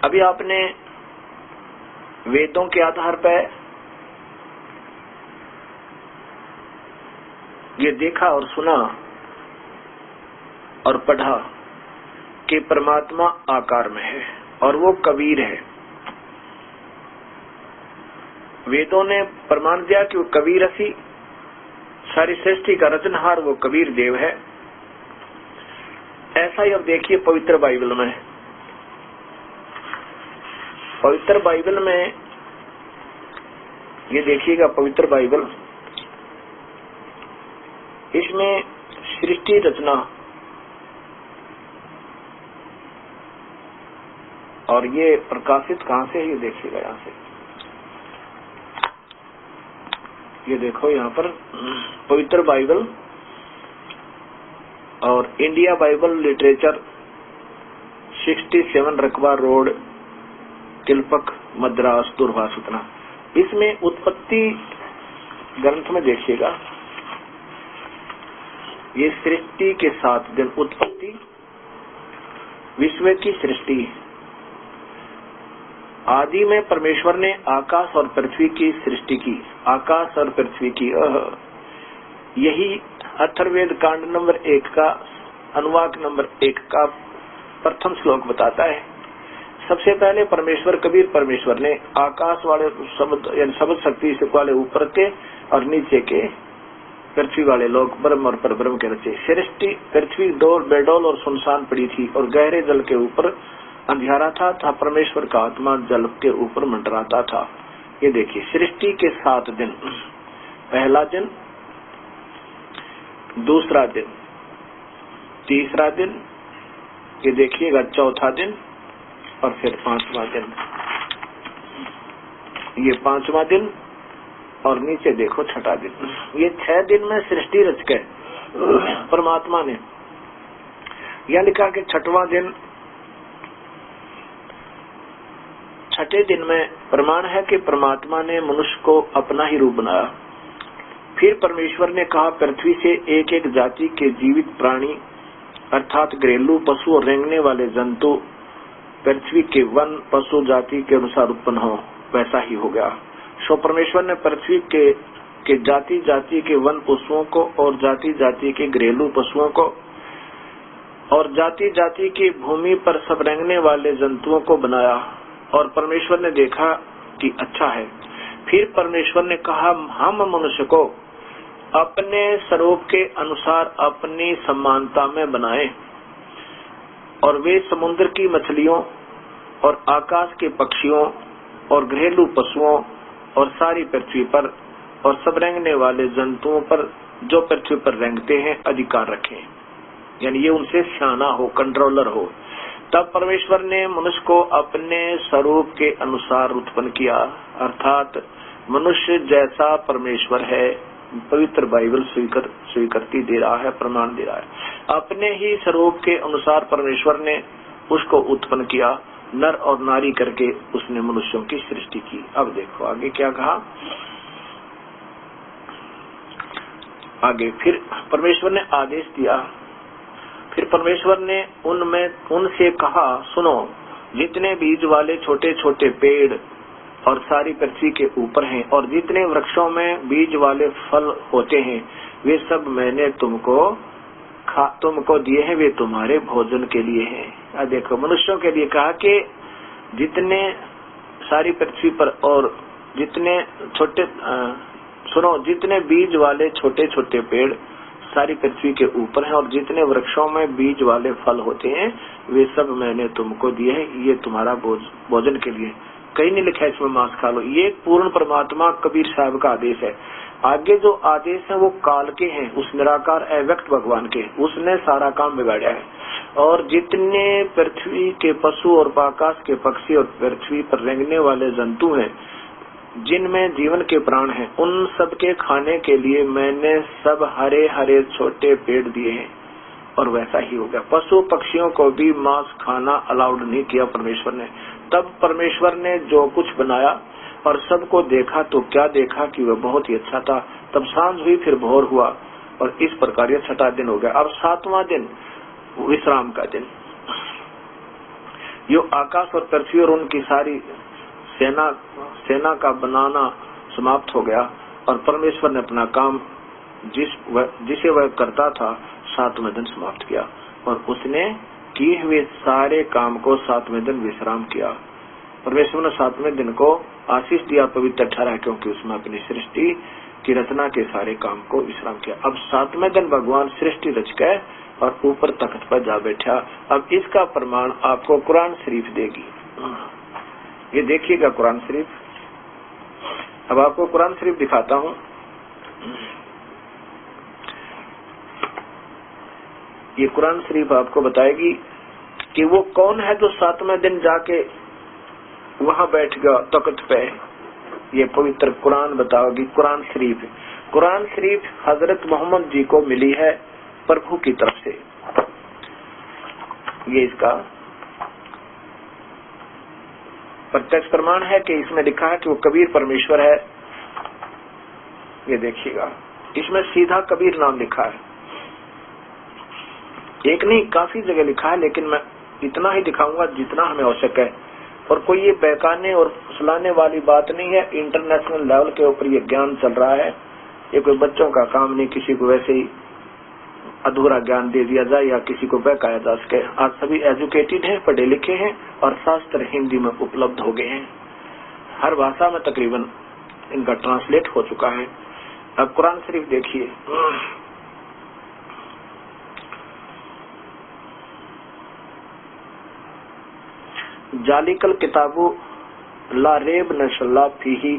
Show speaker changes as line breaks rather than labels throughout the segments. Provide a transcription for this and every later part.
अभी आपने वेदों के आधार पर ये देखा और सुना और पढ़ा कि परमात्मा आकार में है और वो कबीर है। वेदों ने प्रमाण दिया कि वो कबीर असी, सारी सृष्टि का रचनहार वो कबीर देव है। ऐसा ही अब देखिए पवित्र बाइबल में, पवित्र बाइबल में ये देखिएगा, पवित्र बाइबल इसमें सृष्टि रचना और ये प्रकाशित कहां से है, ये देखिएगा यहां से, ये देखो यहाँ पर पवित्र बाइबल और इंडिया बाइबल लिटरेचर 67 रकबा रोड, तिलपक, मद्रास, दूरभाष सूचना। इसमें उत्पत्ति ग्रंथ में देखिएगा, ये सृष्टि के 7 दिन, उत्पत्ति विश्व की सृष्टि। आदि में परमेश्वर ने आकाश और पृथ्वी की सृष्टि की, आकाश और पृथ्वी की। यही अथर्ववेद कांड नंबर 1 का अनुवाक नंबर 1 का प्रथम श्लोक बताता है। सबसे पहले परमेश्वर कबीर परमेश्वर ने आकाश वाले शब्द यानी शब्द शक्ति से वाले ऊपर के और नीचे के पृथ्वी वाले लोग ब्रह्म और परब्रह्म के रचे। सृष्टि पृथ्वी डोल बेडोल और सुनसान पड़ी थी और गहरे जल के ऊपर अंधियारा था परमेश्वर का आत्मा जल के ऊपर मंडराता था। ये देखिए सृष्टि के 7 दिन, पहला दिन, दूसरा दिन, तीसरा दिन, ये देखिएगा चौथा दिन और फिर 5वां दिन, ये 5वां दिन और नीचे देखो 6ठा दिन। ये 6 दिन में सृष्टि रच के परमात्मा ने, यह लिखा कि 6वां दिन, 6ठे दिन में प्रमाण है कि परमात्मा ने मनुष्य को अपना ही रूप बनाया। फिर परमेश्वर ने कहा पृथ्वी से एक एक जाति के जीवित प्राणी अर्थात घरेलू पशु और रेंगने वाले जंतु पृथ्वी के वन पशु जाति के अनुसार उत्पन्न हो। वैसा ही हो गया। सो परमेश्वर ने पृथ्वी के जाति जाति के वन पशुओं को और जाति जाति के घरेलू पशुओं को और जाति जाति की भूमि पर सब रेंगने वाले जंतुओं को बनाया और परमेश्वर ने देखा कि अच्छा है। फिर परमेश्वर ने कहा हम मनुष्य को अपने स्वरूप के अनुसार अपनी समानता में बनाएं और वे समुद्र की मछलियों और आकाश के पक्षियों और घरेलू पशुओं और सारी पृथ्वी पर और सब रेंगने वाले जंतुओं पर जो पृथ्वी पर रेंगते हैं अधिकार रखें, यानी ये उनसे सियाना हो, कंट्रोलर हो। तब परमेश्वर ने मनुष्य को अपने स्वरूप के अनुसार उत्पन्न किया, अर्थात मनुष्य जैसा परमेश्वर है। पवित्र बाइबल स्वीकृति दे रहा है, प्रमाण दे रहा है। अपने ही स्वरूप के अनुसार परमेश्वर ने उसको उत्पन्न किया, नर और नारी करके उसने मनुष्यों की सृष्टि की। अब देखो आगे क्या कहा। आगे फिर परमेश्वर ने आदेश दिया, फिर परमेश्वर ने उनसे कहा सुनो, जितने बीज वाले छोटे छोटे पेड़ और सारी पृथ्वी के ऊपर हैं और जितने वृक्षों में बीज वाले फल होते हैं वे सब मैंने तुमको दिए हैं, वे तुम्हारे भोजन के लिए हैं। देखो मनुष्यों के लिए कहा कि जितने सारी पृथ्वी पर और जितने छोटे सुनो, जितने बीज वाले छोटे छोटे पेड़ सारी पृथ्वी के ऊपर हैं और जितने वृक्षों में बीज वाले फल होते हैं वे सब मैंने तुमको दिए हैं, ये तुम्हारा भोजन के लिए। कहीं नहीं लिखा इसमें मांस खा लो। ये पूर्ण परमात्मा कबीर साहब का आदेश है। आगे जो आदेश है वो काल के हैं, उस निराकार अव्यक्त भगवान के। उसने सारा काम बिगाड़ा है। और जितने पृथ्वी के पशु और आकाश के पक्षी और पृथ्वी पर रेंगने वाले जंतु हैं जिनमें जीवन के प्राण हैं, उन सब के खाने के लिए मैंने सब हरे हरे छोटे पेड़ दिए हैं। और वैसा ही हो गया। पशु पक्षियों को भी मांस खाना अलाउड नहीं किया परमेश्वर ने। तब परमेश्वर ने जो कुछ बनाया और सबको देखा तो क्या देखा कि वह बहुत ही अच्छा था। तब सांझ हुई, फिर भोर हुआ और इस प्रकार यह 6ठा दिन हो गया। अब 7वां दिन विश्राम का दिन। यो आकाश और पृथ्वी और उनकी सारी सेना का बनाना समाप्त हो गया और परमेश्वर ने अपना काम जिसे वह करता था 7वें दिन समाप्त किया और उसने किए हुए सारे काम को 7वें दिन विश्राम किया। परमेश्वर ने 7वें दिन को आशीष दिया, पवित्र ठहरा, क्योंकि उसमें अपनी सृष्टि की रचना के सारे काम को विश्राम किया। अब 7वें दिन भगवान सृष्टि रच गए और ऊपर तख्त पर जा बैठा। अब इसका प्रमाण आपको कुरान शरीफ देगी। ये देखिएगा कुरान शरीफ। अब आपको कुरान शरीफ दिखाता हूँ। ये कुरान शरीफ आपको बताएगी कि वो कौन है जो 7वें दिन जाके वहां बैठ गया तख्त पे। ये पवित्र कुरान बताओगी। कुरान शरीफ हजरत मोहम्मद जी को मिली है प्रभु की तरफ से। ये इसका प्रत्यक्ष प्रमाण है कि इसमें लिखा है कि वो कबीर परमेश्वर है। ये देखिएगा, इसमें सीधा कबीर नाम लिखा है। एक नहीं, काफी जगह लिखा है, लेकिन मैं इतना ही दिखाऊंगा जितना हमें आवश्यक है। और कोई ये बहकाने और फुसलाने वाली बात नहीं है। इंटरनेशनल लेवल के ऊपर ये ज्ञान चल रहा है। ये कोई बच्चों का काम नहीं, किसी को वैसे ही अधूरा ज्ञान दे दिया जाए या किसी को बहकाया जा सके। आज सभी एजुकेटेड हैं, पढ़े लिखे हैं और शास्त्र हिंदी में उपलब्ध हो गए हैं। हर भाषा में तकरीबन इनका ट्रांसलेट हो चुका है। अब कुरान शरीफ देखिए। जालिकल किताबु ला रेब नशल्ला फीही,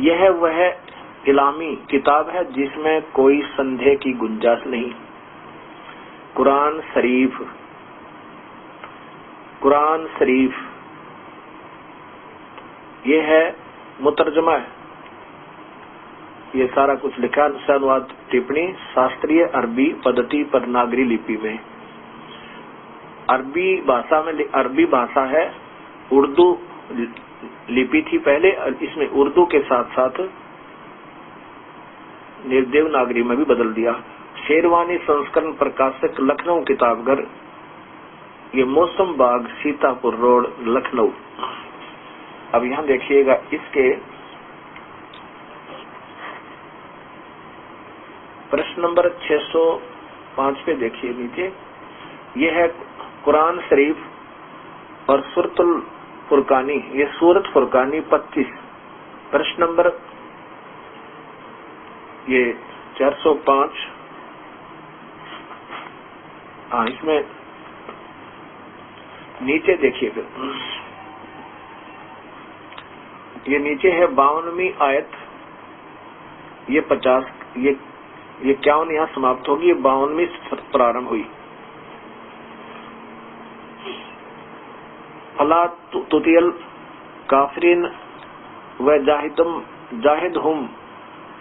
यह वह इलामी किताब है जिसमें कोई संदेह की गुंजाइश नहीं। कुरान शरीफ ये है मुतरजमा है। ये सारा कुछ लिखा, अनुवाद टिप्पणी शास्त्रीय अरबी पद्धति पर नागरी लिपि में। अरबी भाषा है, उर्दू लिपि थी पहले, इसमें उर्दू के साथ साथ देवनागरी में भी बदल दिया। शेरवानी संस्करण प्रकाशक लखनऊ किताबघर, ये मौसम बाग सीतापुर रोड लखनऊ। अब यहाँ देखिएगा, इसके प्रश्न नंबर 605 पे देखिए नीचे। ये है कुरान शरीफ और सूरतुल फुरकानी। ये सूरत फुरकानी 25 प्रश्न नंबर ये 405। इसमें नीचे देखिए, ये नीचे है 52वीं आयत। ये 50 ये 51 यहाँ समाप्त होगी। ये 52वीं प्रारंभ हुई। फला तुतियल काफिरीन व जाहिदहुम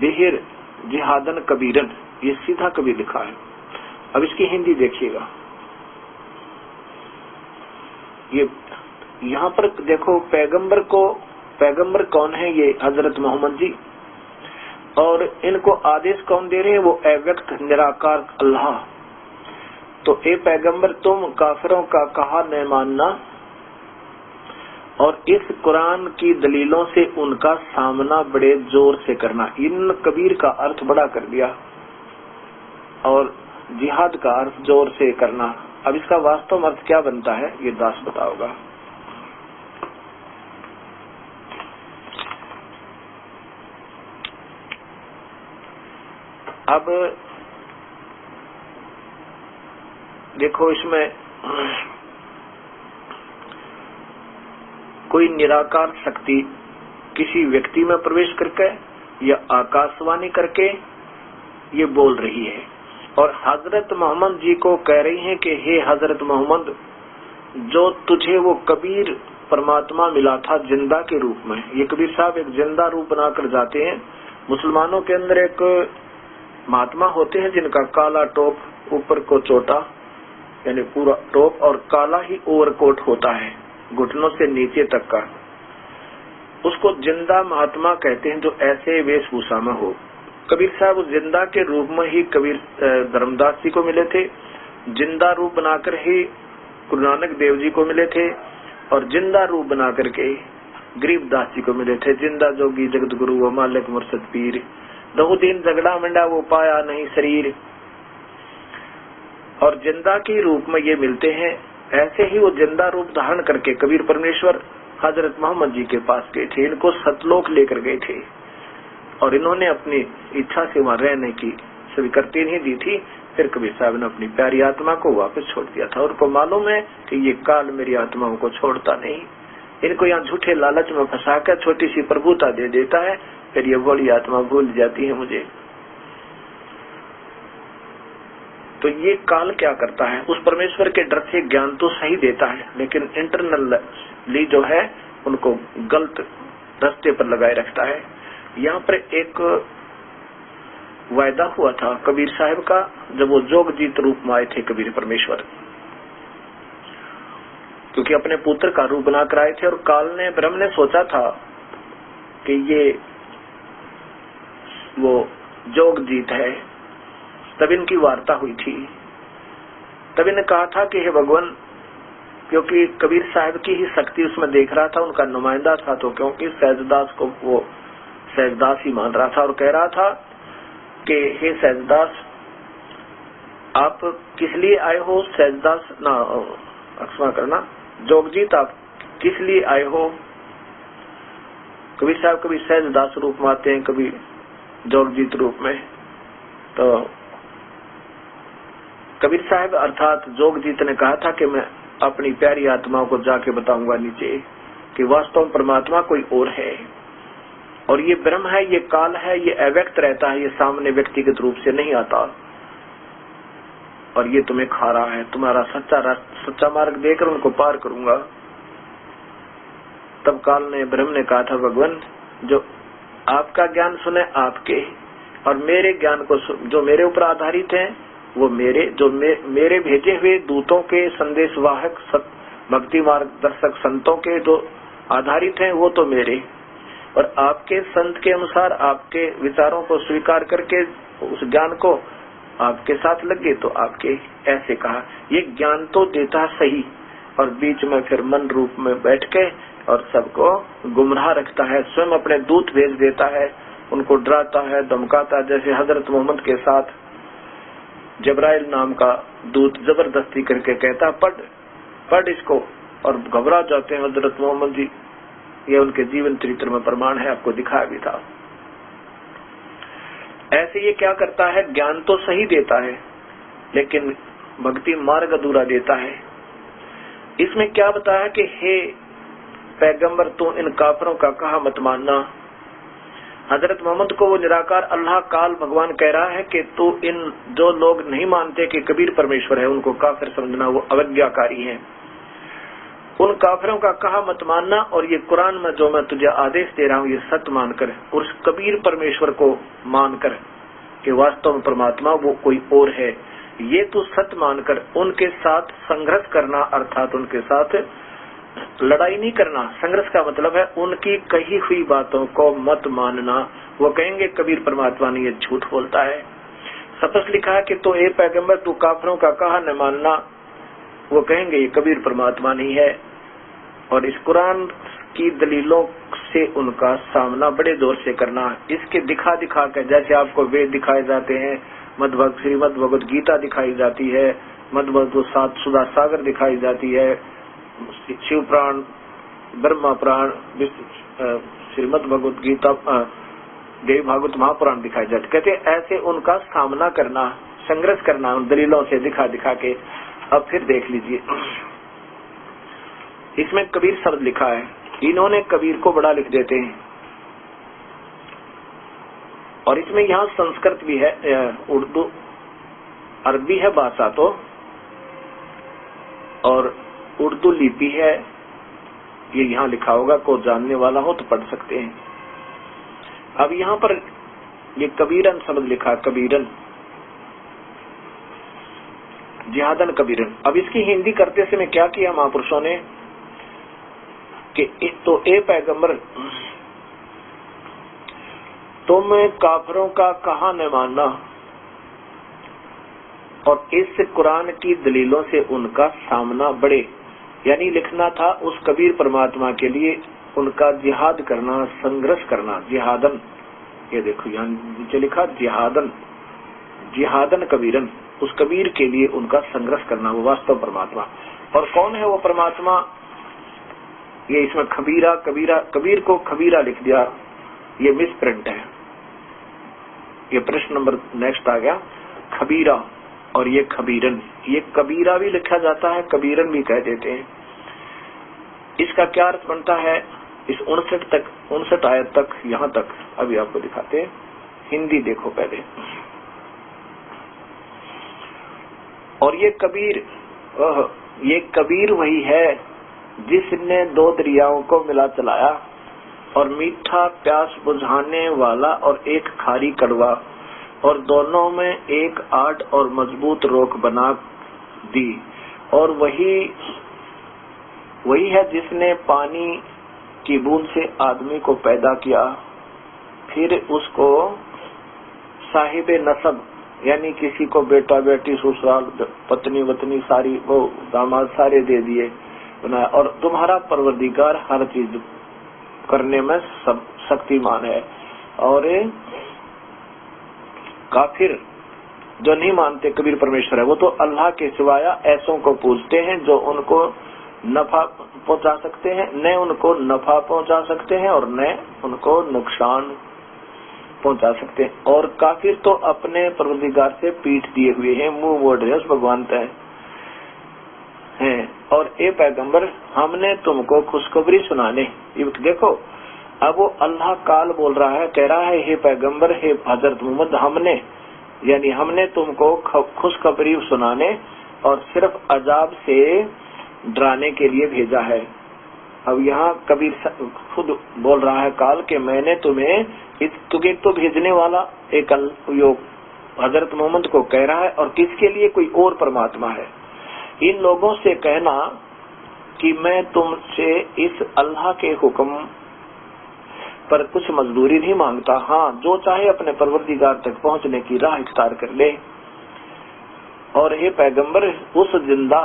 बिहिर जिहादन कबीरन। ये सीधा कबीर लिखा है। अब इसकी हिंदी देखिएगा। ये यहाँ पर देखो, पैगंबर कौन है? ये हजरत मोहम्मद जी। और इनको आदेश कौन दे रहे हैं? वो अव्यक्त निराकार अल्लाह। तो ए पैगंबर, तुम काफिरों का कहा न मानना और इस कुरान की दलीलों से उनका सामना बड़े जोर से करना। इन कबीर का अर्थ बड़ा कर दिया और जिहाद का अर्थ जोर से करना। अब इसका वास्तव अर्थ क्या बनता है ये दास बताओगा। अब देखो, इसमें कोई निराकार शक्ति किसी व्यक्ति में प्रवेश करके या आकाशवाणी करके ये बोल रही है और हजरत मोहम्मद जी को कह रही है कि हे हजरत मोहम्मद, जो तुझे वो कबीर परमात्मा मिला था जिंदा के रूप में। ये कबीर साहब एक जिंदा रूप बनाकर जाते हैं। मुसलमानों के अंदर एक महात्मा होते हैं जिनका काला टोप, ऊपर को चोटा यानी पूरा टोप और काला ही ओवरकोट होता है घुटनों से नीचे तक का। उसको जिंदा महात्मा कहते हैं, जो ऐसे वेशभूषा में हो। कबीर साहब जिंदा के रूप में ही कबीर धर्मदास जी को मिले थे। जिंदा रूप बनाकर ही गुरु नानक देव जी को मिले थे और जिंदा रूप बना करके गरीबदास जी को मिले थे। जिंदा जोगी जगत गुरु वो मालिक मुर्शद पीर, दो दिन झगड़ा मंडा वो पाया नहीं शरीर। और जिंदा के रूप में ये मिलते हैं। ऐसे ही वो जिंदा रूप धारण करके कबीर परमेश्वर हजरत मोहम्मद जी के पास गए थे, इनको सतलोक लेकर गए थे और इन्होंने अपनी इच्छा से वहां रहने की स्वीकृति नहीं दी थी। फिर कबीर साहब ने अपनी प्यारी आत्मा को वापस छोड़ दिया था। उनको मालूम है कि ये काल मेरी आत्माओं को छोड़ता नहीं, इनको यहाँ झूठे लालच में फंसाकर छोटी सी प्रभुता दे देता है, फिर ये बड़ी आत्मा भूल जाती है मुझे। तो ये काल क्या करता है, उस परमेश्वर के डर से ज्ञान तो सही देता है, लेकिन इंटरनली जो है उनको गलत रास्ते पर लगाए रखता है। यहाँ पर एक वायदा हुआ था कबीर साहब का, जब वो जोगजीत रूप में आए थे कबीर परमेश्वर, क्योंकि अपने पुत्र का रूप बनाकर आए थे। और काल ने, ब्रह्म ने सोचा था कि ये वो जोगजीत है, तब इनकी वार्ता हुई थी। तब इन्हें कहा था कि हे भगवान, क्योंकि कबीर साहब की ही शक्ति उसमें देख रहा था, उनका नुमाइंदा था, तो क्योंकि सहजदास को वो सहजदास ही मान रहा था और कह रहा था कि हे सहजदास, आप किस लिए आए हो? सहजदास ना क्षमा करना, जोगजीत आप किस लिए आए हो? कबीर साहब कभी सहजदास रूप में आते हैं, कभी जोगजीत रूप में। तो कबीर साहब अर्थात जोगजीत ने कहा था कि मैं अपनी प्यारी आत्माओं को जाके बताऊंगा नीचे कि वास्तव में परमात्मा कोई और है, और ये ब्रह्म है, ये काल है, ये अव्यक्त रहता है, ये सामने व्यक्तिगत रूप से नहीं आता, और ये तुम्हें खा रहा है। तुम्हारा सच्चा मार्ग देकर उनको पार करूंगा। तब काल ने, ब्रह्म ने कहा था, भगवान जो आपका ज्ञान सुने आपके, और मेरे ज्ञान को जो मेरे ऊपर आधारित है वो मेरे, जो मेरे भेजे हुए दूतों के संदेशवाहक भक्ति मार्गदर्शक संतों के जो आधारित हैं वो तो मेरे, और आपके संत के अनुसार आपके विचारों को स्वीकार करके उस ज्ञान को आपके साथ लगे तो आपके। ऐसे कहा, ये ज्ञान तो देता सही, और बीच में फिर मन रूप में बैठ के और सबको गुमराह रखता है, स्वयं अपने दूत भेज देता है, उनको डराता है, धमकाता है। जैसे हजरत मोहम्मद के साथ जबराइल नाम का दूत जबरदस्ती करके कहता पढ़ इसको, और घबरा जाते हैं हजरत मोहम्मद जी। ये उनके जीवन चरित्र में प्रमाण है, आपको दिखाया भी था। ऐसे ये क्या करता है, ज्ञान तो सही देता है लेकिन भक्ति मार्ग अधूरा देता है। इसमें क्या बताया कि हे पैगंबर, तू इन काफरों का कहा मत मानना। हजरत मोहम्मद को वो निराकार अल्लाह काल भगवान कह रहा है कि तू इन जो लोग नहीं मानते कि कबीर परमेश्वर है उनको काफिर समझना, वो अवज्ञाकारी हैं। उन काफिरों का कहा मत मानना, और ये कुरान में जो मैं तुझे आदेश दे रहा हूँ ये सत्य मानकर, उस कबीर परमेश्वर को मानकर कि वास्तव में परमात्मा वो कोई और है, ये तू सत्य मानकर उनके साथ संघर्ष करना, अर्थात उनके साथ लड़ाई नहीं करना। संघर्ष का मतलब है उनकी कही हुई बातों को मत मानना। वो कहेंगे कबीर परमात्मा ने ये झूठ बोलता है। सपस लिखा है कि तो ए पैगंबर तू काफिरों का कहा न मानना, वो कहेंगे ये कबीर परमात्मा नहीं है। और इस कुरान की दलीलों से उनका सामना बड़े जोर से करना, इसके दिखा दिखा कर, जैसे आपको वेद दिखाए जाते हैं, श्रीमद भगवत गीता दिखाई जाती है, मद्भगवत सुधा सागर दिखाई जाती है, शिव पुराण, ब्रह्मा पुराण, श्रीमद भगवत गीता, देवी भागवत महापुराण दिखाई जाती। कहते ऐसे उनका सामना करना, संघर्ष करना उन दलीलों से दिखा दिखा के। अब फिर देख लीजिए, इसमें कबीर शब्द लिखा है, इन्होंने कबीर को बड़ा लिख देते हैं, और इसमें यहाँ संस्कृत भी है, उर्दू अरबी है भाषा तो, और उर्दू लिपि है। ये यहाँ लिखा होगा, को जानने वाला हो तो पढ़ सकते हैं। अब यहाँ पर ये कबीरन शब्द लिखा, कबीरन, जिहादन कबीरन। अब इसकी हिंदी करते समय क्या किया महापुरुषों ने कि तो ए पैगंबर तुम काफिरों का कहा न मानना, और इस कुरान की दलीलों से उनका सामना बढ़े। यानी लिखना था उस कबीर परमात्मा के लिए उनका जिहाद करना, संघर्ष करना, जिहादन। ये देखो यहाँ नीचे लिखा जिहादन, जिहादन कबीरन, उस कबीर के लिए उनका संघर्ष करना, वो वास्तव परमात्मा। और कौन है वो परमात्मा? ये इसमें खबीरा, कबीरा, कबीर को खबीरा लिख दिया, ये मिस प्रिंट है। ये प्रश्न नंबर नेक्स्ट आ गया, खबीरा और ये खबीरन। ये कबीरा भी लिखा जाता है, कबीरन भी कह देते हैं। इसका क्या अर्थ बनता है? इस 59 आयत तक, यहाँ तक अभी आपको दिखाते हैं। हिंदी देखो पहले। और ये कबीर वही है जिसने 2 दरियाओं को मिला चलाया, और मीठा प्यास बुझाने वाला और एक खारी कड़वा, और दोनों में एक आड़ और मजबूत रोक बना दी। और वही है जिसने पानी की बूंद से आदमी को पैदा किया, फिर उसको साहिब नसब यानी किसी को बेटा बेटी ससुराल पत्नी वतनी सारी वो दामाद सारे दे दिए बनाया। और तुम्हारा परवरदिगार हर चीज करने में सब शक्तिमान है। और काफिर जो नहीं मानते कबीर परमेश्वर है, वो तो अल्लाह के सिवाय ऐसों को पूजते हैं जो उनको नफा पहुंचा सकते हैं, न उनको नफा पहुंचा सकते हैं और न उनको नुकसान पहुंचा सकते हैं। और काफिर तो अपने परवरदिगार से पीठ दिए हुए हैं, मुंह मोड़ रहे उस भगवान तय हैं। और ए पैगंबर, हमने तुमको खुशखबरी सुनाने, ये देखो अब वो अल्लाह काल बोल रहा है, कह रहा है हे पैगंबर, हे हजरत मोहम्मद, हमने तुमको खुशखबरी सुनाने और सिर्फ अजाब से डराने के लिए भेजा है। अब यहाँ कबीर खुद बोल रहा है काल के मैंने तुम्हें क्योंकि तो भेजने वाला एक हजरत मोहम्मद को कह रहा है, और किसके लिए? कोई और परमात्मा है। इन लोगों से कहना कि मैं तुमसे इस अल्लाह के हुक्म पर कुछ मजदूरी नहीं मांगता, हाँ जो चाहे अपने परवरदिगार तक पहुंचने की राह इख्तियार कर ले। और हे पैगंबर, उस जिंदा,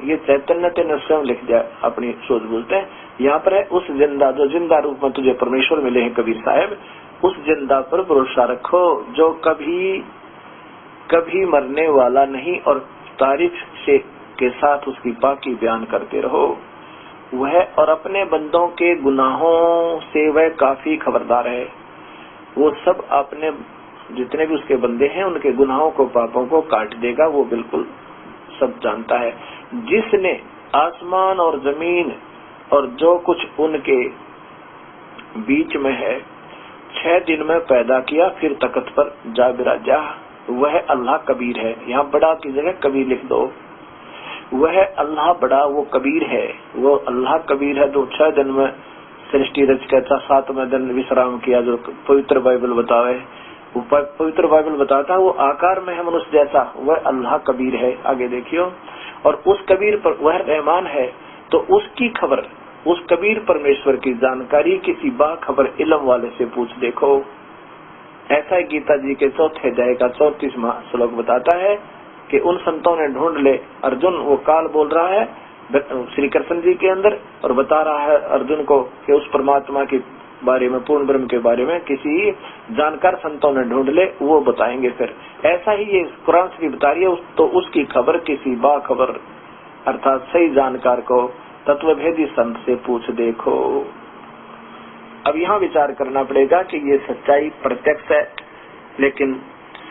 ये चैतन्य ने स्वयं लिख दिया अपनी सोच बोलते हैं, यहाँ पर है उस जिंदा, जो जिंदा रूप में तुझे परमेश्वर मिले हैं कबीर साहब, उस जिंदा पर भरोसा रखो जो कभी मरने वाला नहीं, और तारीफ से के साथ उसकी पाकी बयान करते रहो। वह और अपने बंदों के गुनाहों से वह काफी खबरदार है। वो सब अपने जितने भी उसके बंदे हैं उनके गुनाहों को, पापों को काट देगा, वो बिल्कुल सब जानता है। जिसने आसमान और जमीन और जो कुछ उनके बीच में है 6 दिन में पैदा किया, फिर तख्त पर जा बिराजा, वह अल्लाह कबीर है। यहाँ बड़ा की जगह कबीर लिख दो। वह अल्लाह बड़ा, वो कबीर है, वो अल्लाह कबीर है जो 6 दिन में सृष्टि रच के 7वें दिन विश्राम किया, जो पवित्र बाइबल बतावे। वो पवित्र बाइबल बताता है वो आकार में है मनुष्य जैसा, वह अल्लाह कबीर है। आगे देखियो, और उस कबीर पर वह रहमान है, तो उसकी खबर, उस कबीर परमेश्वर की जानकारी किसी बाखबर इल्म वाले से पूछ देखो। ऐसा गीता जी के 4th अध्याय का 34वां श्लोक बताता है कि उन संतों ने ढूंढ ले। अर्जुन वो काल बोल रहा है श्री कृष्ण जी के अंदर, और बता रहा है अर्जुन को कि उस परमात्मा के बारे में, पूर्ण ब्रह्म के बारे में किसी जानकार संतों ने ढूंढ ले, वो बताएंगे। फिर ऐसा ही ये कुरान शरीफ बता रही है, तो उसकी खबर किसी बाखबर अर्थात सही जानकार को, तत्वभेदी संत से पूछ देखो। अब यहाँ विचार करना पड़ेगा कि ये सच्चाई प्रत्यक्ष है लेकिन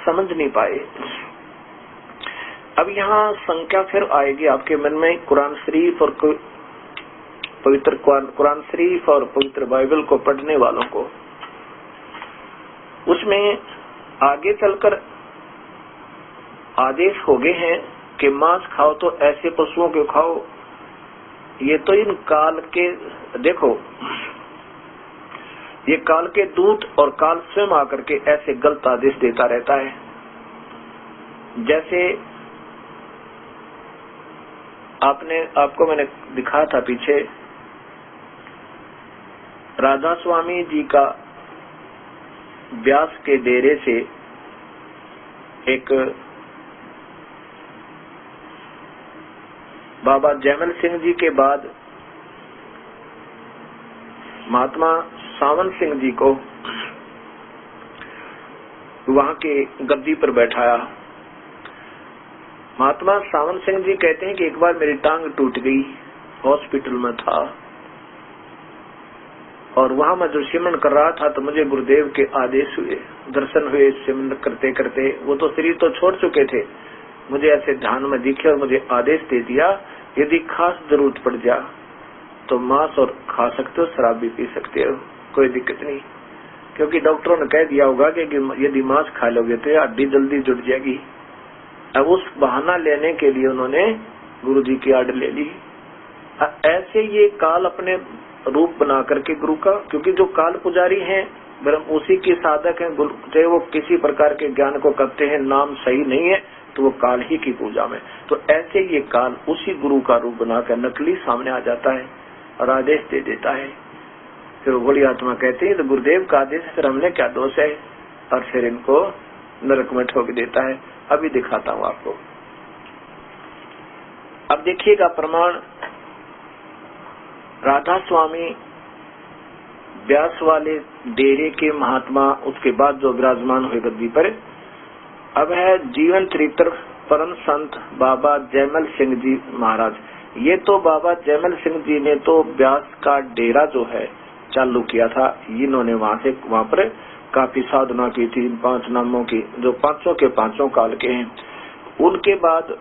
समझ नहीं पाए। अब यहाँ संख्या फिर आएगी आपके मन में, कुरान शरीफ और पवित्र कुरान शरीफ और पवित्र बाइबल को पढ़ने वालों को। उसमें आगे चलकर आदेश हो गए हैं कि मांस खाओ तो ऐसे पशुओं के खाओ। ये तो इन काल के, देखो ये काल के दूत और काल स्वयं आकर के ऐसे गलत आदेश देता रहता है। जैसे आपको मैंने दिखाया था पीछे, राधा स्वामी जी का व्यास के डेरे से एक बाबा जयमल सिंह जी के बाद महात्मा सावन सिंह जी को वहां के गद्दी पर बैठाया। महात्मा सावन सिंह जी कहते हैं कि एक बार मेरी टांग टूट गई, हॉस्पिटल में था और वहां मैं जो सिमरन कर रहा था तो मुझे गुरुदेव के आदेश हुए, दर्शन हुए। सिमरन करते करते वो तो शरीर तो छोड़ चुके थे, मुझे ऐसे ध्यान में दिखे और मुझे आदेश दे दिया, यदि खास जरूरत पड़ जा तो मांस और खा सकते हो, शराब भी पी सकते हो, कोई दिक्कत नहीं। क्योंकि डॉक्टरों ने कह दिया होगा कि यदि मांस खा लोगे तो हड्डी जल्दी जुट जाएगी। अब उस बहाना लेने के लिए उन्होंने गुरु जी की आड़ ले ली। ऐसे ये काल अपने रूप बना करके गुरु का, क्योंकि जो काल पुजारी हैं ब्रह्म उसी के साधक हैं, चाहे वो किसी प्रकार के ज्ञान को करते हैं, नाम सही नहीं है तो वो काल ही की पूजा में। तो ऐसे ये काल उसी गुरु का रूप बनाकर नकली सामने आ जाता है और आदेश दे देता है। फिर बड़ी आत्मा कहती है तो गुरुदेव का आदेश, फिर हमने क्या दोष है, और फिर इनको नरक में ठोक देता है। अभी दिखाता हूँ आपको। अब देखिएगा प्रमाण, राधा स्वामी व्यास वाले डेरे के महात्मा, उसके बाद जो विराजमान हुए गद्दी पर। अब है जीवन चरित्र परम संत बाबा जयमल सिंह जी महाराज। ये तो बाबा जयमल सिंह जी ने तो व्यास का डेरा जो है चालू किया था। इन्होंने वहां पर काफी साधना की थी, 5 नामों की, जो पांचों के पांचों काल के हैं। उनके बाद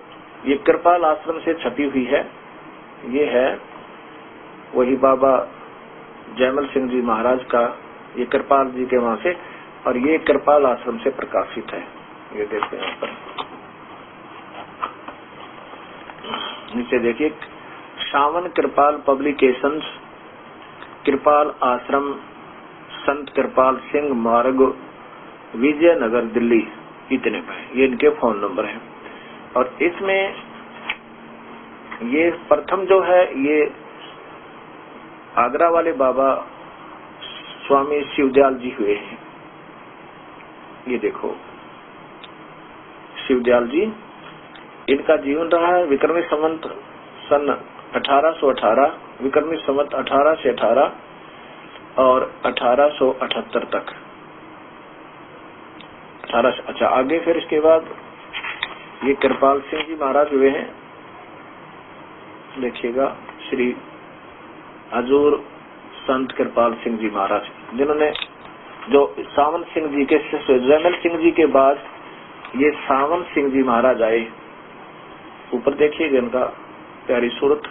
ये कृपाल आश्रम से छपी हुई है, ये है वही बाबा जयमल सिंह जी महाराज का, ये कृपाल जी के वहां से, और ये कृपाल आश्रम से प्रकाशित है। ये देखते हैं यहाँ पर नीचे देखिए, सावन कृपाल पब्लिकेशंस, कृपाल आश्रम, संत कृपाल सिंह मार्ग, विजयनगर दिल्ली, इतने पे ये इनके फोन नंबर हैं। और इसमें ये प्रथम जो है ये आगरा वाले बाबा स्वामी शिवदयाल जी हुए हैं। ये देखो शिवदयाल जी, इनका जीवन रहा है विक्रमी संवत सन 1818, विक्रमी संवत 18 से 18 और 1878 तक। 18, अच्छा आगे फिर इसके बाद ये कृपाल सिंह जी महाराज हुए हैं। देखिएगा श्री हजूर संत कृपाल सिंह जी महाराज, जिन्होंने जो सावन सिंह जी के शिष्य जयमल सिंह जी के बाद ये सावन सिंह जी महाराज आए। ऊपर देखिएगा इनका प्यारी सूरत,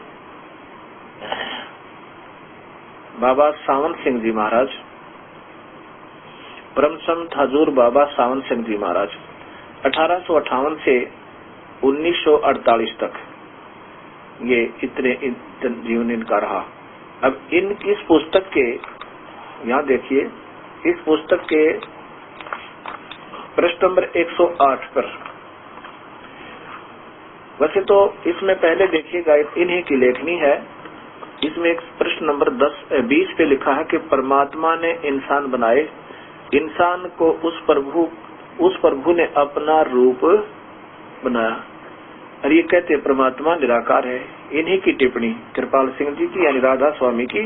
बाबा सावन सिंह जी महाराज, परम संत हजूर बाबा सावन सिंह जी महाराज। 1858 से 1948 तक ये इतने जीवन इनका रहा। अब इस पुस्तक के, यहाँ देखिए, इस पुस्तक के पृष्ठ नंबर 108 पर, वैसे तो इसमें पहले देखिएगा इन्हीं की लेखनी है। इसमें एक प्रश्न नंबर 20 पे लिखा है कि परमात्मा ने इंसान बनाए, इंसान को उस प्रभु ने अपना रूप बनाया। और ये कहते परमात्मा निराकार है। इन्हीं की टिप्पणी कृपाल सिंह जी की यानी राधा स्वामी की,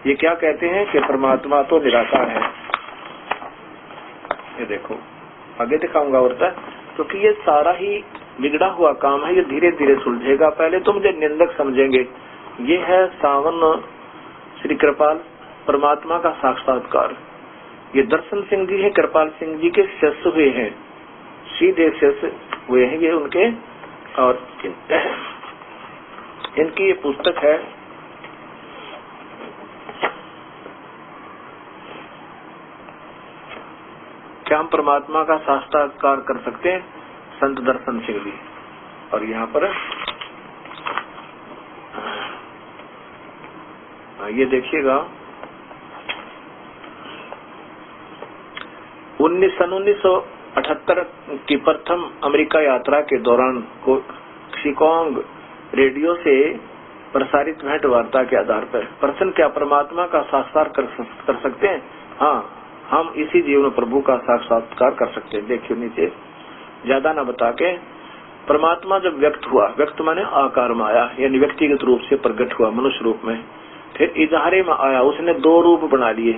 ये क्या कहते हैं कि परमात्मा तो निराकार है। ये देखो आगे दिखाऊंगा और क्योंकि ये सारा ही बिगड़ा हुआ काम है, ये धीरे धीरे सुलझेगा। पहले तो मुझे निंदक समझेंगे। ये है सावन श्री कृपाल परमात्मा का साक्षात्कार। ये दर्शन सिंह जी है, कृपाल सिंह जी के शिष्य हुए हैं, सीधे शिष्य हुए हैं ये उनके। और इनकी ये पुस्तक है क्या हम परमात्मा का साक्षात्कार कर सकते हैं, संत दर्शन सिंह जी। और यहाँ पर ये देखिएगा 1978 की प्रथम अमेरिका यात्रा के दौरान शिकागो रेडियो से प्रसारित भेंट वार्ता के आधार पर प्रश्न, क्या परमात्मा का साक्षात्कार कर सकते हैं? हाँ, हम इसी जीवन प्रभु का साक्षात्कार कर सकते हैं। देखिए नीचे, ज्यादा ना बता के परमात्मा जब व्यक्त हुआ, व्यक्त माने आकार में आया, यानी व्यक्तिगत रूप से प्रकट हुआ मनुष्य रूप में, फिर इजहारे में आया, उसने दो रूप बना लिए,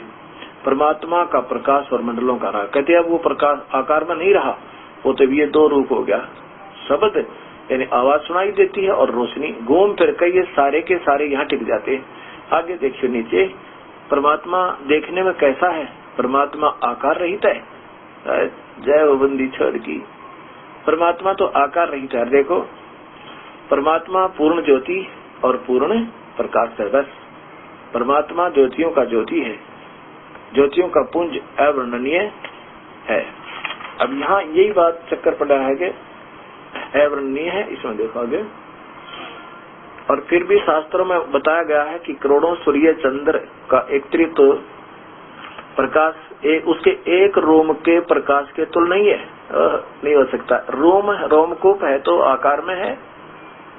परमात्मा का प्रकाश और मंडलों का रहा। कहते अब वो प्रकाश आकार में नहीं रहा, वो तो ये दो रूप हो गया। शब्द यानी आवाज सुनाई देती है और रोशनी, घूम फिर कर ये सारे के सारे यहाँ टिक जाते हैं। आगे देखिए नीचे, परमात्मा देखने में कैसा है? परमात्मा आकार रहित है। जय वो बंदी छोड़ की, परमात्मा तो आकार रहित है। देखो परमात्मा पूर्ण ज्योति और पूर्ण प्रकाश है। बस परमात्मा ज्योतियों का ज्योति है, ज्योतियों का पुंज अवर्णनीय है। अब यहाँ यही बात चक्कर पड़ा है कि अवर्णनीय है, इसमें देखोगे। और फिर भी शास्त्रों में बताया गया है कि करोड़ों सूर्य चंद्र का एकत्रित प्रकाश उसके एक रोम के प्रकाश के तुल नहीं है, नहीं हो सकता। रोमकूप है तो आकार में है,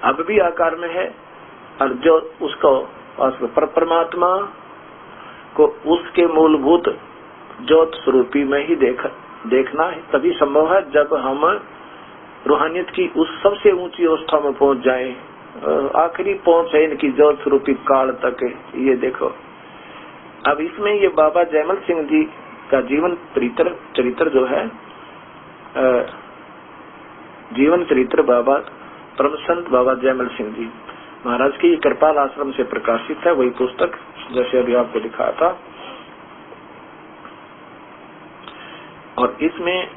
अब भी आकार में है, और जो उसको परमात्मा को उसके मूलभूत ज्योत स्वरूपी में ही देखना है, तभी संभव है। जब हम रूहानियत की उस सबसे ऊंची अवस्था में पहुंच जाएं, आखिरी पहुंच है इनकी ज्योत स्वरूपी काल तक। ये देखो अब इसमें ये बाबा जयमल सिंह जी का जीवन चरित्र जो है, जीवन चरित्र बाबा परम संत बाबा जयमल सिंह जी महाराज की कृपाल आश्रम से प्रकाशित है, वही पुस्तक जैसे अभी आपको दिखाया था। और इसमें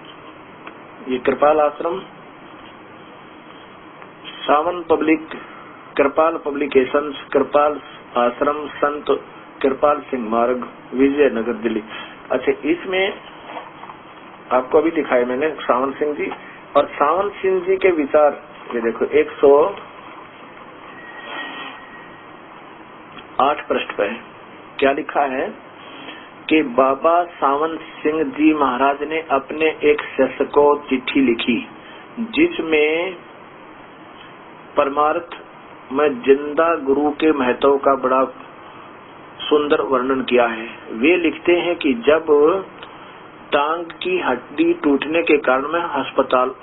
ये कृपाल आश्रम सावन पब्लिक, कृपाल पब्लिकेशंस, कृपाल आश्रम, संत कृपाल सिंह मार्ग, विजयनगर, दिल्ली। अच्छा, इसमें आपको अभी दिखाए मैंने सावन सिंह जी, और सावन सिंह जी के विचार ये देखो 108 पृष्ठ पे क्या लिखा है कि बाबा सावन सिंह जी महाराज ने अपने एक शिष्य को चिट्ठी लिखी, जिसमें परमार्थ में जिंदा गुरु के महत्व का बड़ा सुंदर वर्णन किया है। वे लिखते हैं कि जब टांग की हड्डी टूटने के कारण मैं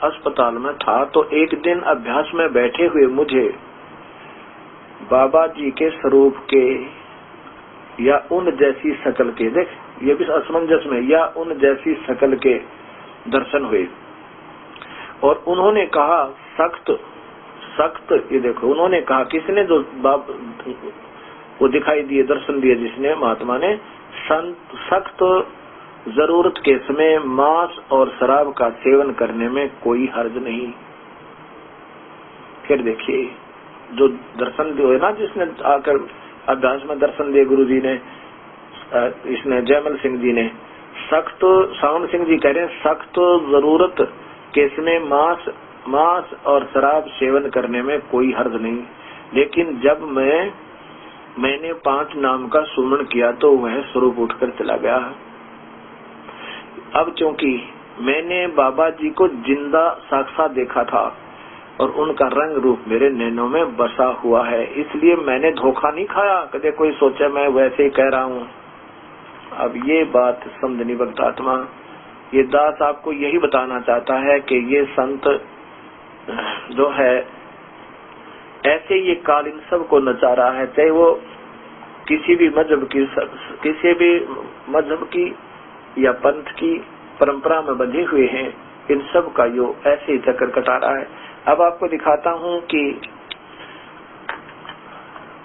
अस्पताल में था, तो एक दिन अभ्यास में बैठे हुए मुझे बाबा जी के स्वरूप के या उन जैसी शकल के, देख ये भी असमंजस में, या उन जैसी शकल के दर्शन हुए। और उन्होंने कहा सख्त, ये देखो उन्होंने कहा, किसने? जो वो दिखाई दिए, दर्शन दिए जिसने, महात्मा ने, सख्त जरूरत के समय मांस और शराब का सेवन करने में कोई हर्ज नहीं। फिर देखिए जो दर्शन दिए ना, जिसने आकर अभ्यास में दर्शन दिए गुरु जी ने, इसने जयमल सिंह जी ने, सख्त, सावन सिंह जी कह रहे हैं सख्त जरूरत के समय मांस और शराब सेवन करने में कोई हर्ज नहीं, लेकिन जब मैंने 5 नाम का सुमरण किया तो वह स्वरूप उठकर चला गया। अब क्योंकि मैंने बाबा जी को जिंदा साक्षात देखा था और उनका रंग रूप मेरे नैनों में बसा हुआ है, इसलिए मैंने धोखा नहीं खाया। कदे कोई सोचे मैं वैसे ही कह रहा हूँ। अब ये बात समझनी भक्त आत्मा, ये दास आपको यही बताना चाहता है कि ये संत जो है ऐसे ये काल इन सब को नचा रहा है, चाहे वो किसी भी मजहब की या पंथ की परंपरा में बंधे हुए हैं, इन सब का यो ऐसे ही चक्कर कटा रहा है। अब आपको दिखाता हूँ कि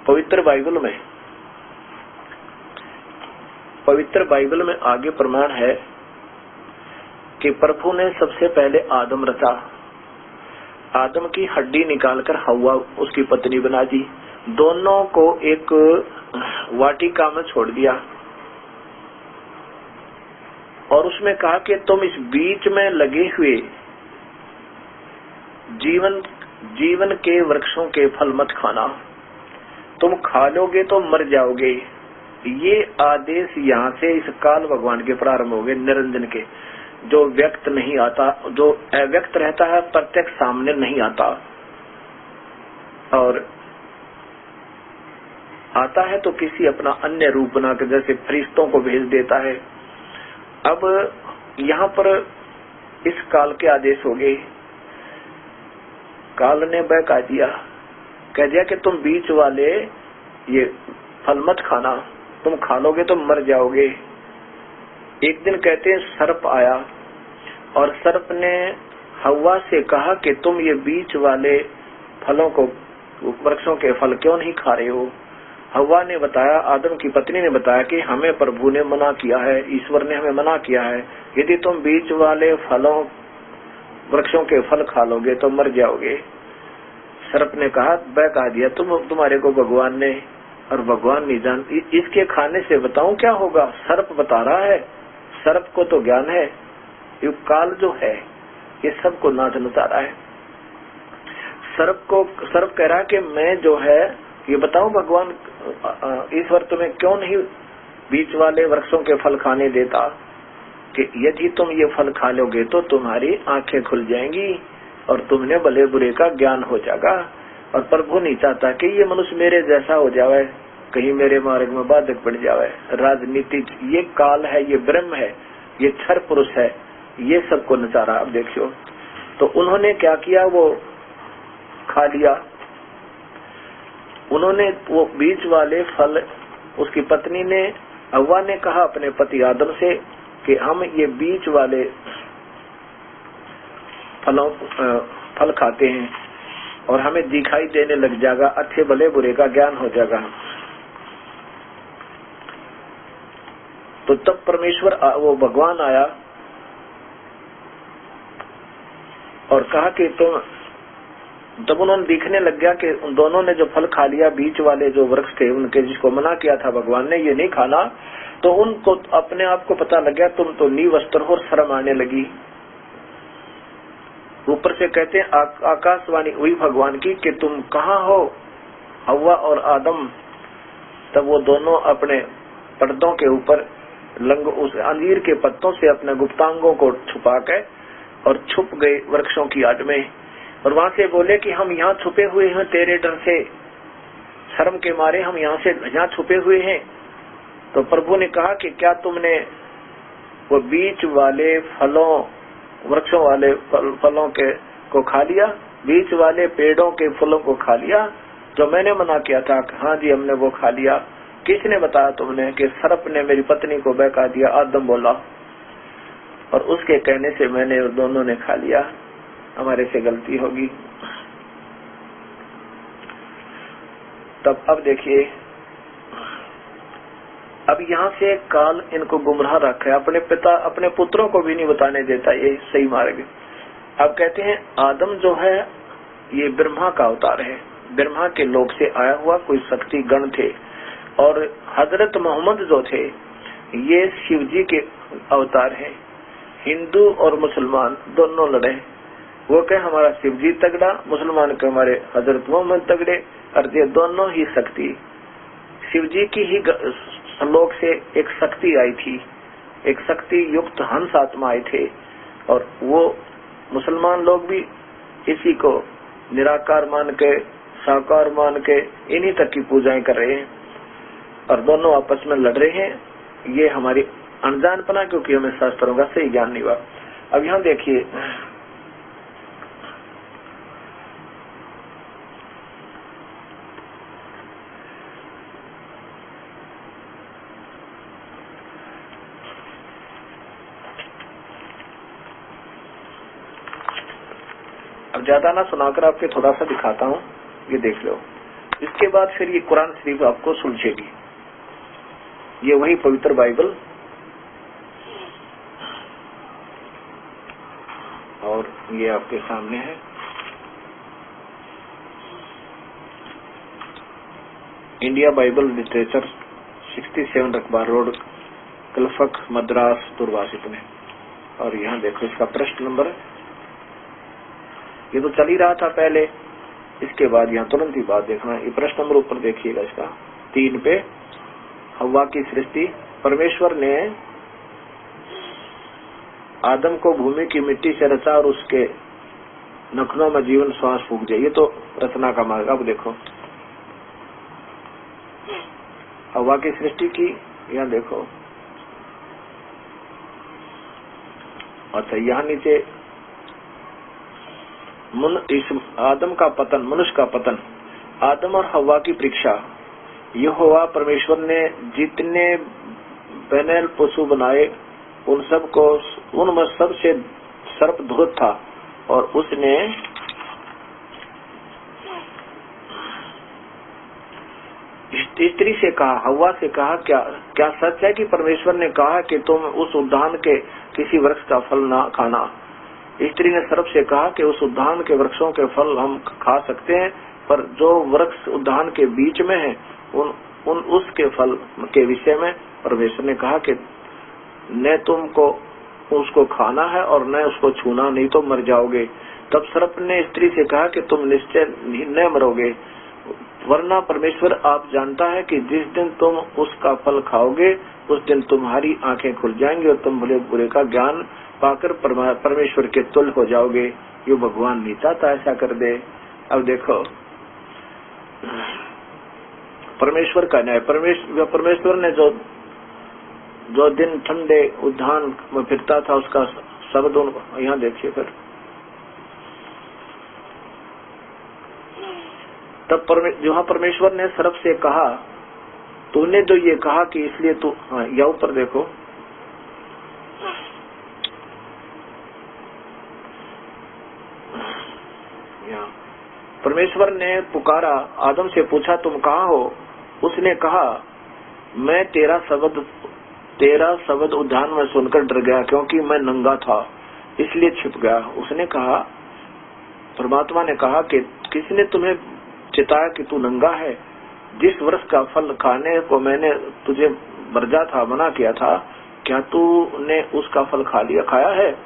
पवित्र बाइबल में आगे प्रमाण है कि प्रभु ने सबसे पहले आदम रचा, आदम की हड्डी निकालकर हव्वा उसकी पत्नी बना दी, दोनों को एक वाटिका में छोड़ दिया और उसमें कहा कि तुम इस बीच में लगे हुए जीवन के वृक्षों के फल मत खाना, तुम खा लोगे तो मर जाओगे। ये आदेश यहाँ से इस काल भगवान के प्रारंभ हो गए, निरंजन के, जो व्यक्त नहीं आता, जो अव्यक्त रहता है, प्रत्यक्ष सामने नहीं आता, और आता है तो किसी अपना अन्य रूप बनाकर, जैसे फरिश्तों को भेज देता है। अब यहाँ पर इस काल के आदेश हो गए काल ने बहका दिया, कह दिया कि तुम बीच वाले ये फल मत खाना, तुम खा लोगे तो मर जाओगे। एक दिन कहते हैं सर्प आया और सर्प ने हव्वा से कहा कि तुम ये बीच वाले फलों को, वृक्षों के फल क्यों नहीं खा रहे हो। हव्वा ने बताया, आदम की पत्नी ने बताया कि हमें प्रभु ने मना किया है, ईश्वर ने हमें मना किया है, यदि तुम बीच वाले फलों वृक्षों के फल खा लोगे तो मर जाओगे। सर्प ने कहा, बहका दिया तुम्हारे को भगवान ने, और भगवान नहीं जानती, इसके खाने से बताऊं क्या होगा। सर्प बता रहा है, सर्प को तो ज्ञान है, ये काल जो है ये सबको नाच नचा रहा है। सर्प कह रहा है कि मैं जो है ये बताऊं भगवान ईश्वर तुम्हें क्यों नहीं बीच वाले वृक्षों के फल खाने देता, कि यदि तुम ये फल खा लोगे तो तुम्हारी आंखें खुल जाएंगी और तुमने भले बुरे का ज्ञान हो जाएगा। और प्रभु नहीं चाहता कि ये मनुष्य मेरे जैसा हो जावे, कहीं मेरे मार्ग में बाधक पड़ जावे। राजनीति ये काल है, ये ब्रह्म है, ये क्षर पुरुष है, ये सबको नचा रहा। अब देखियो तो उन्होंने क्या किया, वो खा लिया। उन्होंने वो बीच वाले फल, उसकी पत्नी ने, हव्वा ने कहा अपने पति आदम से कि हम ये बीच वाले फल खाते हैं और हमें दिखाई देने लग जाएगा, अच्छे भले बुरे का ज्ञान हो जाएगा। तो तब परमेश्वर वो भगवान आया और कहा कि तुम, तब उन्होंने दिखने लग गया कि उन दोनों ने जो फल खा लिया, बीच वाले जो वृक्ष थे उनके, जिसको मना किया था भगवान ने ये नहीं खाना, तो उनको अपने आप को पता लग गया तुम तो निवस्त्र हो, शर्म आने लगी। ऊपर से कहते हैं आकाशवाणी हुई भगवान की कि तुम कहाँ हो हव्वा और आदम। तब वो दोनों अपने पर्दों के ऊपर उस अंजीर के पत्तों से अपने गुप्तांगों को छुपा के और छुप गए वृक्षों की आड़ में, और वहां से बोले कि हम यहाँ छुपे हुए हैं तेरे डर से, शर्म के मारे हम यहाँ छुपे हुए हैं। तो प्रभु ने कहा कि क्या तुमने वो बीच वाले फलों, वृक्षों वाले फलों के को खा लिया, बीच वाले पेड़ों के फलों को खा लिया जो मैंने मना किया था। हाँ जी हमने वो खा लिया। किसने बताया तुमने? कि सर्प ने मेरी पत्नी को बहका दिया, आदम बोला, और उसके कहने से मैंने दोनों ने खा लिया, हमारे से गलती होगी। तब अब देखिए, अब यहाँ से काल इनको गुमराह रखा है, अपने पिता अपने पुत्रों को भी नहीं बताने देता ये सही मार्ग। अब कहते हैं आदम जो है ये ब्रह्मा का अवतार है, ब्रह्मा के लोक से आया हुआ कोई शक्ति गण थे, और हजरत मोहम्मद जो थे ये शिव जी के अवतार हैं। हिंदू और मुसलमान दोनों लड़े, वो कहे हमारा शिव जी तगड़ा, मुसलमान के हमारे हजरत मोहम्मद तगड़े, और ये दोनों ही शक्ति शिव जी की ही लोक से एक शक्ति आई थी, एक शक्ति युक्त हंस आत्मा आए थे, और वो मुसलमान लोग भी इसी को निराकार मान के, साकार मान के इन्हीं तक की पूजाएं कर रहे हैं, और दोनों आपस में लड़ रहे हैं। ये हमारी अनजानपना, क्योंकि हमें शास्त्रों का सही ज्ञान नहीं हुआ। अब यहाँ देखिए, अब ज्यादा ना सुनाकर आपके थोड़ा सा दिखाता हूँ, ये देख लो। इसके बाद फिर ये कुरान शरीफ आपको सुलझेगी। ये वही पवित्र बाइबल, और ये आपके सामने है। इंडिया बाइबल लिटरेचर 67 रकबा रोड, कलफक, मद्रास, दुर्वासित में। और यहाँ देखो इसका पृष्ठ नंबर, ये तो चल ही रहा था पहले, इसके बाद यहाँ तुरंत ही बात देखना। ये पृष्ठ नंबर ऊपर देखिएगा इसका 3 पे, हव्वा की सृष्टि। परमेश्वर ने आदम को भूमि की मिट्टी से रचा और उसके नखनों में जीवन श्वास फूंक दिया। ये तो रचना का मार्ग। अब देखो हव्वा की सृष्टि की, यहाँ देखो। अच्छा यहाँ नीचे इस आदम का पतन, मनुष्य का पतन, आदम और हव्वा की परीक्षा। यहोवा परमेश्वर ने जितने बैनल पशु बनाए उन उनमें सबसे सर्प धूर्त था, और उसने स्त्री से कहा, हव्वा से कहा, क्या सच है कि परमेश्वर ने कहा कि तुम उस उद्यान के किसी वृक्ष का फल ना खाना? स्त्री ने सर्प से कहा कि उस उद्यान के वृक्षों के फल हम खा सकते हैं, पर जो वृक्ष उद्यान के बीच में है उसके फल के विषय में परमेश्वर ने कहा कि न तुमको उसको खाना है और न उसको छूना, नहीं तो मर जाओगे। तब सर्प ने स्त्री से कहा कि तुम निश्चय न मरोगे, वरना परमेश्वर आप जानता है कि जिस दिन तुम उसका फल खाओगे उस दिन तुम्हारी आंखें खुल जाएंगी और तुम भले बुरे का ज्ञान पाकर परमेश्वर के तुल्य हो जाओगे। यो भगवान नहीं चाहता ऐसा कर दे। अब देखो परमेश्वर का न्याय। परमेश्वर ने जो दिन ठंडे उद्यान में फिरता था उसका शब्द यहाँ देखिए। फिर तब जहाँ परमेश्वर ने सर्प से कहा, तूने तो ये कहा कि इसलिए तू, या ऊपर देखो, परमेश्वर ने पुकारा, आदम से पूछा तुम कहाँ हो? उसने कहा मैं तेरा शब्द उद्यान में सुनकर डर गया, क्योंकि मैं नंगा था इसलिए छिप गया। उसने कहा, परमात्मा ने कहा कि किसने तुम्हें चिताया कि तू नंगा है? जिस वृक्ष का फल खाने को मैंने तुझे वर्जा था, मना किया था, क्या तूने उसका फल खाया है?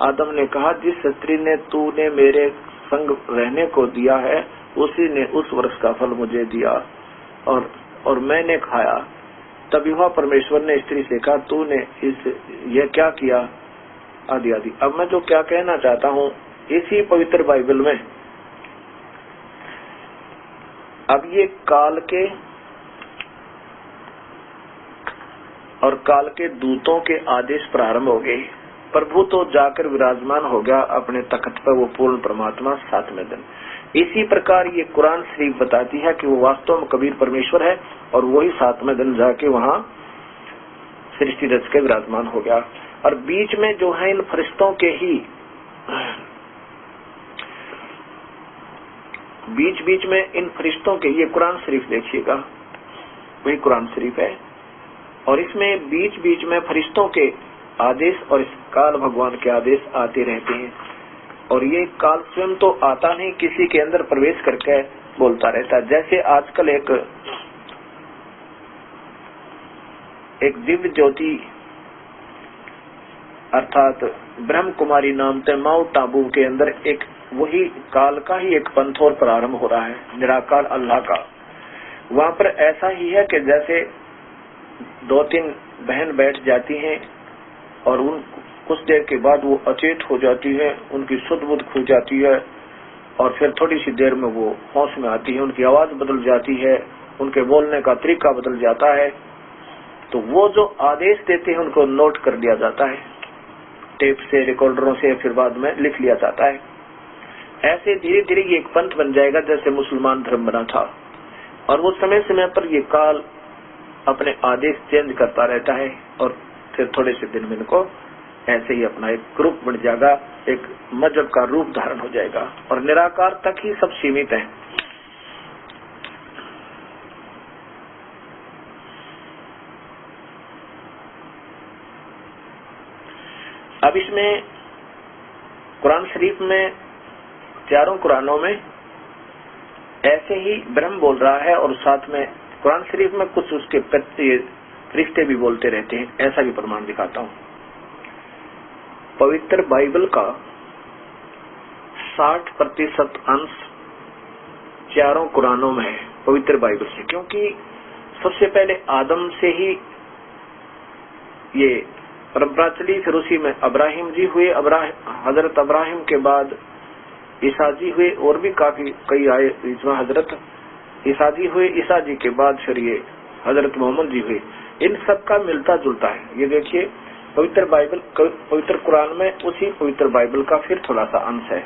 आदम ने कहा, जिस स्त्री ने तूने मेरे संग रहने को दिया है उसी ने उस वृक्ष का फल मुझे दिया और मैंने खाया। तब यहोवा परमेश्वर ने स्त्री से कहा, तूने यह क्या किया? आदि आदि। अब मैं जो क्या कहना चाहता हूँ, इसी पवित्र बाइबल में अब ये काल के दूतों के आदेश प्रारंभ हो गए। प्रभु तो जाकर विराजमान हो गया अपने तख्त पर, वो पूर्ण परमात्मा 7वें दिन। इसी प्रकार ये कुरान शरीफ बताती है कि वो वास्तव में कबीर परमेश्वर है और वही 7वें दिन जाके वहाँ सृष्टि रच के विराजमान हो गया। और बीच में जो है इन फरिश्तों के ही बीच में इन फरिश्तों के, ये कुरान शरीफ देखिएगा, वही कुरान शरीफ है, और इसमें बीच में फरिश्तों के आदेश और इस काल भगवान के आदेश आते रहते हैं। और ये काल स्वयं तो आता नहीं, किसी के अंदर प्रवेश करके बोलता रहता है। जैसे आजकल एक दिव्य ज्योति अर्थात ब्रह्म कुमारी नाम से माउंट आबू के अंदर एक वही काल का ही एक पंथ और प्रारंभ हो रहा है, निराकार अल्लाह का। वहाँ पर ऐसा ही है कि जैसे 2-3 बहन बैठ जाती हैं और उन कुछ देर के बाद वो अचेत हो जाती है, उनकी शुद्ध बुद्ध खुल जाती है और फिर थोड़ी सी देर में वो होश में आती है, उनकी आवाज बदल जाती है, उनके बोलने का तरीका बदल जाता है। तो वो जो आदेश देते हैं उनको नोट कर लिया जाता है टेप से, रिकॉर्डरों से, फिर बाद में लिख लिया जाता है। ऐसे धीरे धीरे ये एक पंथ बन जाएगा जैसे मुसलमान धर्म बना था। और वो समय समय पर ये काल अपने आदेश चेंज करता रहता है और फिर थोड़े से दिन में इनको ऐसे ही अपना एक ग्रुप बन जाएगा, एक मजहब का रूप धारण हो जाएगा और निराकार तक ही सब सीमित है। अब इसमें कुरान शरीफ में, चारों कुरानों में ऐसे ही ब्रह्म बोल रहा है और साथ में कुरान शरीफ में कुछ उसके फरिश्ते भी बोलते रहते हैं, ऐसा भी प्रमाण दिखाता हूँ। पवित्र बाइबल का 60% अंश चारों कुरानों में है पवित्र बाइबल से, क्योंकि सबसे पहले आदम से ही ये परंपरा चली, फिर उसी में अब्राहिम जी हुए, हजरत अब्राहिम के बाद ईसा जी हुए, और भी कई आए, इसमें हजरत ईसा जी हुए, ईसा जी के बाद फिर ये हजरत मोहम्मद जी हुए। इन सब का मिलता जुलता है। ये देखिए पवित्र कुरान में उसी पवित्र बाइबल का फिर थोड़ा सा अंश है।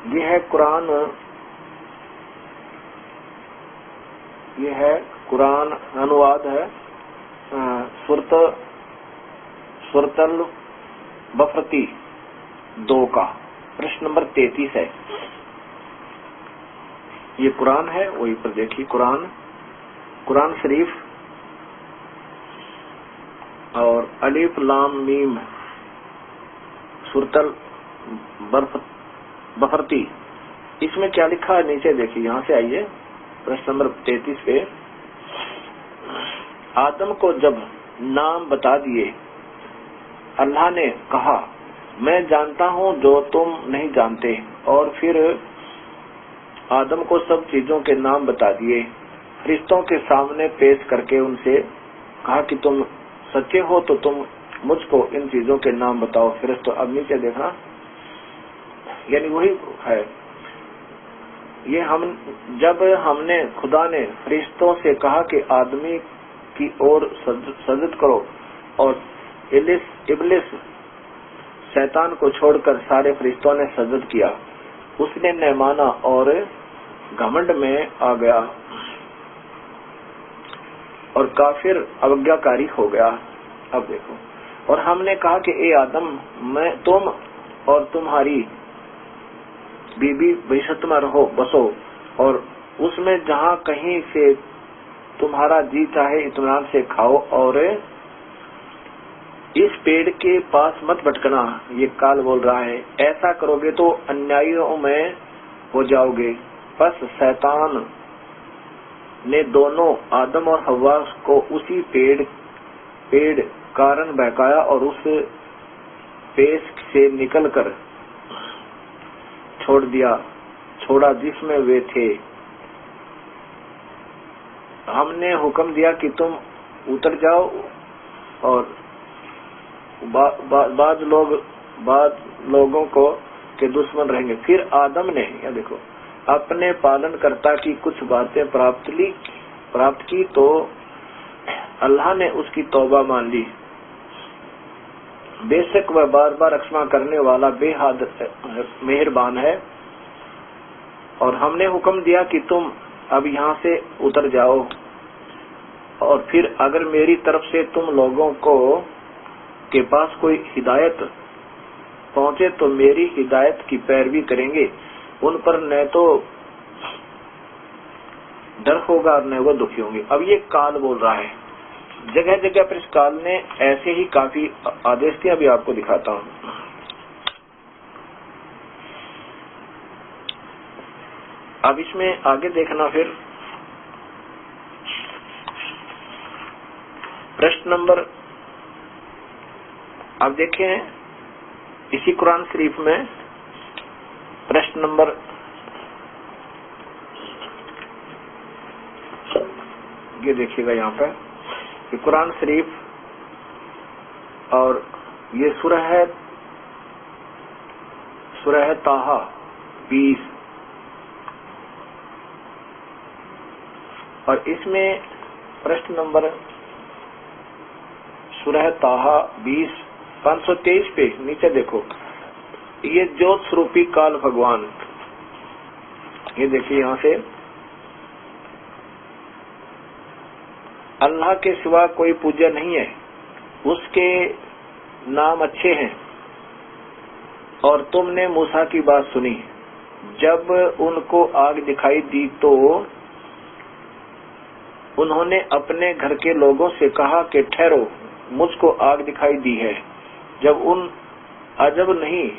ये है कुरान, ये है कुरान अनुवाद है सूरतल बफरती 2 का प्रश्न नंबर 33 है। ये कुरान है, वही पर देखिए कुरान शरीफ और अलिफ लाम मीम सूरतल बफरती, इसमें क्या लिखा है नीचे देखिए, यहाँ से आइए प्रश्न नंबर 33 पे। आदम को जब नाम बता दिए, अल्लाह ने कहा मैं जानता हूँ जो तुम नहीं जानते, और फिर आदम को सब चीजों के नाम बता दिए। फरिश्तों के सामने पेश करके उनसे कहा कि तुम सच्चे हो तो तुम मुझको इन चीजों के नाम बताओ। फरिश्तों, अब नीचे देखना, यानी वही है ये जब हमने खुदा ने फरिश्तों से कहा कि आदमी की ओर सजद करो, और इब्लिस शैतान को छोड़कर सारे फरिश्तों ने सजद किया, उसने न माना और घमंड में आ गया और काफिर अवज्ञाकारी हो गया। अब देखो, और हमने कहा कि ए आदम, मैं तुम और तुम्हारी बीबी बेशत में रहो बसो, और उसमें जहाँ कहीं से तुम्हारा जी चाहे इत्मीनान से खाओ, और इस पेड़ के पास मत भटकना। ये काल बोल रहा है, ऐसा करोगे तो अन्यायियों में हो जाओगे। बस शैतान ने दोनों आदम और हव्वा को उसी पेड़ कारण बहकाया और उस पेश से निकलकर छोड़ा जिसमें वे थे। हमने हुक्म दिया कि तुम उतर जाओ, और बाद लोगों को के दुश्मन रहेंगे। फिर आदम ने, या देखो, अपने पालनकर्ता की कुछ बातें प्राप्त की तो अल्लाह ने उसकी तौबा मान ली। बेशक वह बार बार क्षमा करने वाला बेहद मेहरबान है। और हमने हुक्म दिया कि तुम अब यहाँ से उतर जाओ, और फिर अगर मेरी तरफ से तुम लोगों के पास कोई हिदायत पहुँचे तो मेरी हिदायत की पैरवी करेंगे। उन पर न तो डर होगा और न वो दुखी होंगे। अब ये काल बोल रहा है, जगह जगह पर इस काल ने ऐसे ही काफी आदेश दिए। अभी आपको दिखाता हूँ। अब इसमें आगे देखना, फिर प्रश्न नंबर, अब देखें इसी कुरान शरीफ में प्रश्न नंबर ये देखिएगा यहाँ पे, ये कुरान शरीफ और ये सूरह है ताहा 20, और इसमें प्रश्न नंबर सूरह ताहा 20 523 पे नीचे देखो, ये ज्योत स्वरूपी काल भगवान, ये देखिए यहाँ से, अल्लाह के सिवा कोई पूज्य नहीं है, उसके नाम अच्छे हैं। और तुमने मूसा की बात सुनी, जब उनको आग दिखाई दी तो उन्होंने अपने घर के लोगों से कहा कि ठहरो, मुझको आग दिखाई दी है। जब उन अजब नहीं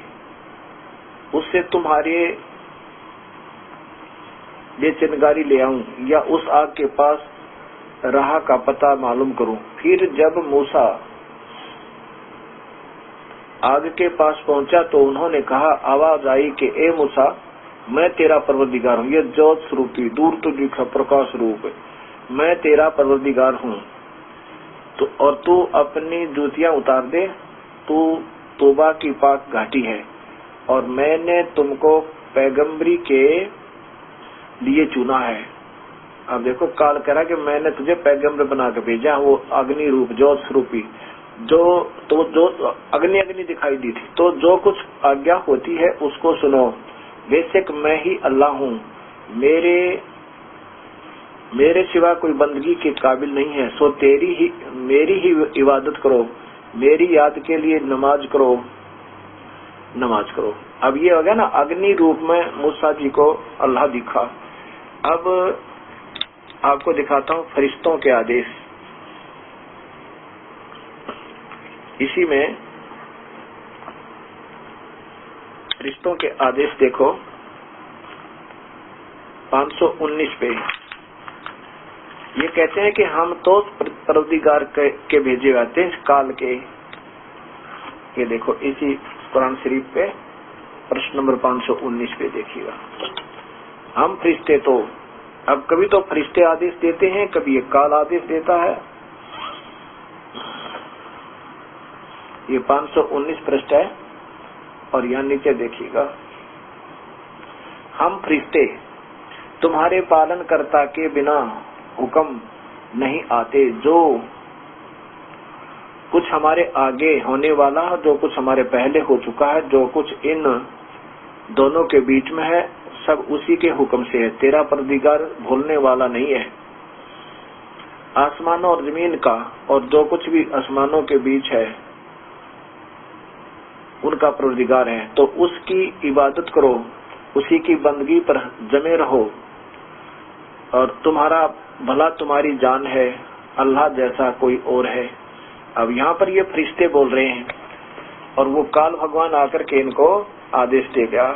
उससे तुम्हारे लिए चिंगारी ले आऊं, या उस आग के पास राह का पता मालूम करूं। फिर जब मूसा आग के पास पहुंचा तो उन्होंने कहा, आवाज आई कि ए मूसा, मैं तेरा परवरदिगार हूँ। ये ज्योत स्वरूपी दूर तो दिखा प्रकाश रूप, मैं तेरा परवरदिगार हूँ। तो और तू अपनी जूतियां उतार दे, तू तौबा की पाक घाटी है, और मैंने तुमको पैगंबरी के लिए चुना है। अब देखो, काल कह रहा कि मैंने तुझे पैगंबर बना के भेजा, वो अग्नि रूप ज्योत स्वरूपी, जो अग्नि दिखाई दी थी। तो जो कुछ आज्ञा होती है उसको सुनो, बेशक मैं ही अल्लाह हूँ, मेरे सिवा कोई बंदगी के काबिल नहीं है। सो मेरी ही इबादत करो, मेरी याद के लिए नमाज करो। अब ये हो गया ना, अग्नि रूप में मूसा जी को अल्लाह दिखा। अब आपको दिखाता हूँ फरिश्तों के आदेश। इसी में फरिश्तों के आदेश देखो 519 पे। ये कहते हैं कि हम तो परवरदिगार के भेजे आते हैं इस काल के। ये देखो इसी कुरान शरीफ पे प्रश्न नंबर 519 पे देखिएगा। हम फरिश्ते तो, अब कभी तो फरिश्ते आदेश देते हैं, कभी ये काल आदेश देता है। ये 519 पृष्ठ है और यहाँ नीचे देखिएगा, हम फरिश्ते तुम्हारे पालनकर्ता के बिना हुक्म नहीं आते। जो कुछ हमारे आगे होने वाला है, जो कुछ हमारे पहले हो चुका है, जो कुछ इन दोनों के बीच में है, सब उसी के हुक्म से है। तेरा परवरदिगार भूलने वाला नहीं है। आसमानों और जमीन का और जो कुछ भी आसमानों के बीच है उनका परवरदिगार है। तो उसकी इबादत करो, उसी की बंदगी पर जमे रहो और तुम्हारा भला तुम्हारी जान है, अल्लाह जैसा कोई और है। अब यहाँ पर ये फरिश्ते बोल रहे हैं और वो काल भगवान आकर के इनको आदेश दे गया।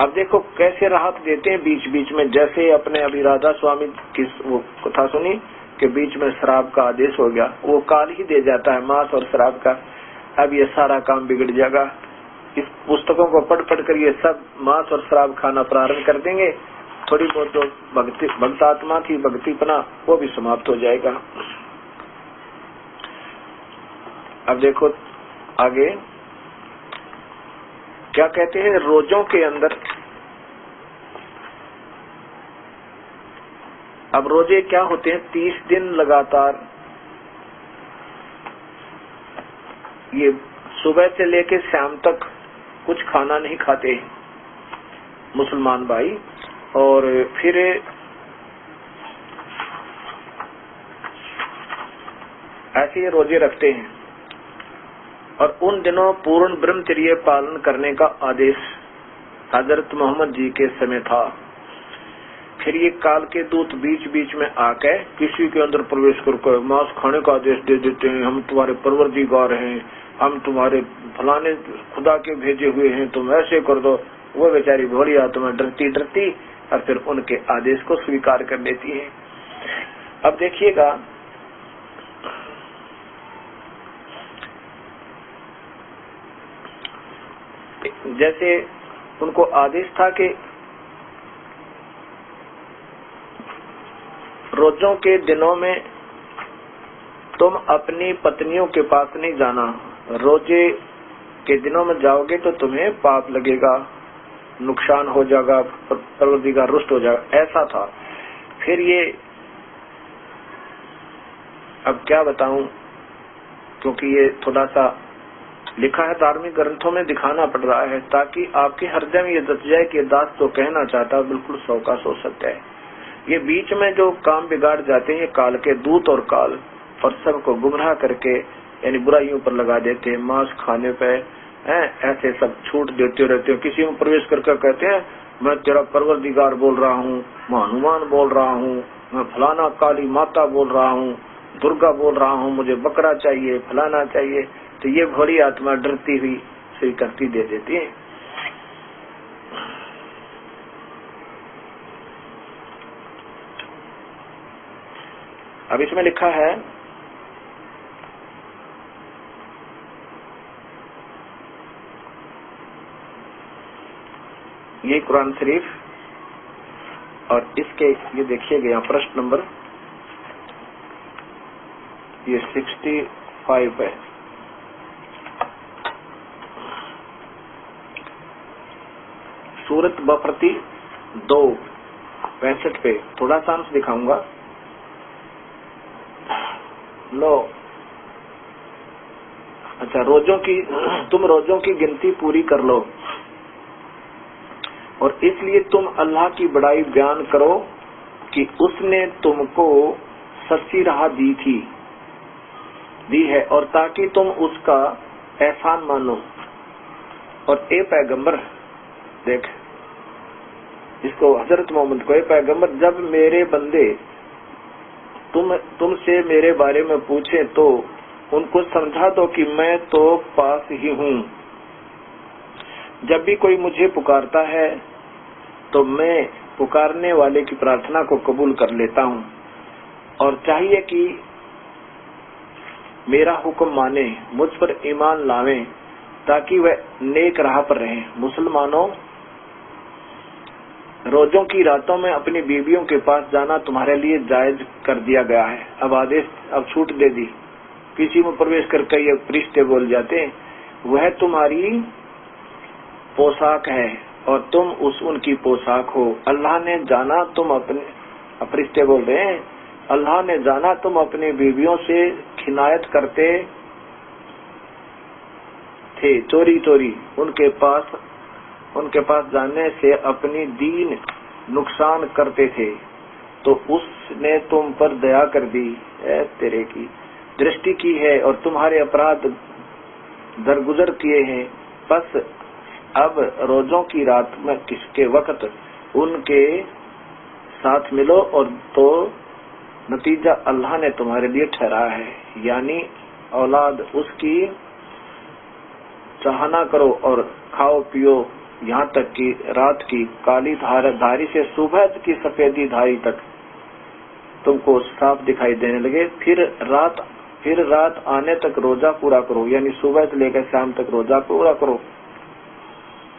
अब देखो कैसे राहत देते हैं बीच बीच में। जैसे अपने अभी राधा स्वामी की वो कथा सुनी कि बीच में शराब का आदेश हो गया, वो काल ही दे जाता है मांस और शराब का। अब ये सारा काम बिगड़ जाएगा। इस पुस्तकों को पढ़ कर ये सब मांस और शराब खाना प्रारंभ कर देंगे। थोड़ी बहुत जो भक्त आत्मा थी, भक्तिपना, वो भी समाप्त हो जाएगा। अब देखो आगे क्या कहते हैं, रोजों के अंदर। अब रोजे क्या होते हैं, 30 दिन लगातार ये सुबह से लेकर शाम तक कुछ खाना नहीं खाते मुसलमान भाई, और फिर ऐसे ये रोजे रखते हैं। और उन दिनों पूर्ण ब्रह्मचर्य पालन करने का आदेश हजरत मोहम्मद जी के समय था। फिर ये काल के दूत बीच बीच में आके किसी के अंदर प्रवेश करके मांस खाने का आदेश दे देते हैं। हम तुम्हारे परवरदिगार हैं, हम तुम्हारे फलाने खुदा के भेजे हुए हैं, तुम ऐसे कर दो। वो बेचारी भोली आत्मा डरती डरती और फिर उनके आदेश को स्वीकार कर लेती है। अब देखिएगा जैसे उनको आदेश था कि रोजों के दिनों में तुम अपनी पत्नियों के पास नहीं जाना। रोजे के दिनों में जाओगे तो तुम्हें पाप लगेगा, नुकसान हो जाएगा, परवरदिगार रुष्ट हो जाएगा, ऐसा था। फिर ये अब क्या बताऊं, क्योंकि ये थोड़ा सा लिखा है धार्मिक ग्रंथों में, दिखाना पड़ रहा है ताकि आपके हृदय में ये जच जाए कि दास तो कहना चाहता बिल्कुल 100 का 100 सत्य है। ये बीच में जो काम बिगाड़ जाते हैं काल के दूत और काल, और सबको गुमराह करके यानी बुराइयों पर लगा देते हैं। मांस खाने पे ऐसे सब छूट देते रहते हैं। किसी में प्रवेश करके कहते हैं मैं तेरा परवरदिगार बोल रहा हूँ, मैं हनुमान बोल रहा हूँ, मैं फलाना काली माता बोल रहा हूँ, दुर्गा बोल रहा हूँ, मुझे बकरा चाहिए, फलाना चाहिए। तो ये भोली आत्मा डरती हुई स्वीकृति दे देती है। अब इसमें लिखा है ये कुरान शरीफ, और इसके ये देखिएगा यहाँ प्रश्न नंबर ये 65 है। सूरत बफरती 2:65 पे थोड़ा सा अंश दिखाऊंगा। लो अच्छा, तुम रोजों की गिनती पूरी कर लो। और इसलिए तुम अल्लाह की बड़ाई बयान करो कि उसने तुमको सच्ची राह दी है और ताकि तुम उसका एहसान मानो। और ए पैगंबर, देख इसको हजरत मोहम्मद को, ए पैगंबर, जब मेरे बंदे तुमसे मेरे बारे में पूछे तो उनको समझा दो कि मैं तो पास ही हूँ। जब भी कोई मुझे पुकारता है तो मैं पुकारने वाले की प्रार्थना को कबूल कर लेता हूँ और चाहिए कि मेरा हुक्म माने, मुझ पर ईमान लावें ताकि वह नेक राह पर रहें। मुसलमानों, रोजों की रातों में अपनी बीवियों के पास जाना तुम्हारे लिए जायज कर दिया गया है। अब छूट दे दी। किसी में प्रवेश करके ये फरिश्ते बोल जाते हैं, वह तुम्हारी पोशाक है और तुम उनकी पोशाक हो। अल्लाह ने जाना तुम अपने, फरिश्ते बोल रहे हैं, अल्लाह ने जाना तुम अपनी बीवियों से खिनायत करते थे, चोरी चोरी उनके पास जाने से अपनी दीन नुकसान करते थे, तो उसने तुम पर दया कर दी, तेरे की दृष्टि की है और तुम्हारे अपराध दरगुजर किए हैं। बस अब रोजों की रात में किसके वक्त उनके साथ मिलो और तो नतीजा अल्लाह ने तुम्हारे लिए ठहराया है, यानी औलाद उसकी चाहना करो और खाओ पियो यहाँ तक कि रात की काली धारी से सुबह की सफेदी धारी तक तुमको साफ दिखाई देने लगे। फिर रात आने तक रोजा पूरा करो, यानी सुबह से लेकर शाम तक रोजा पूरा करो।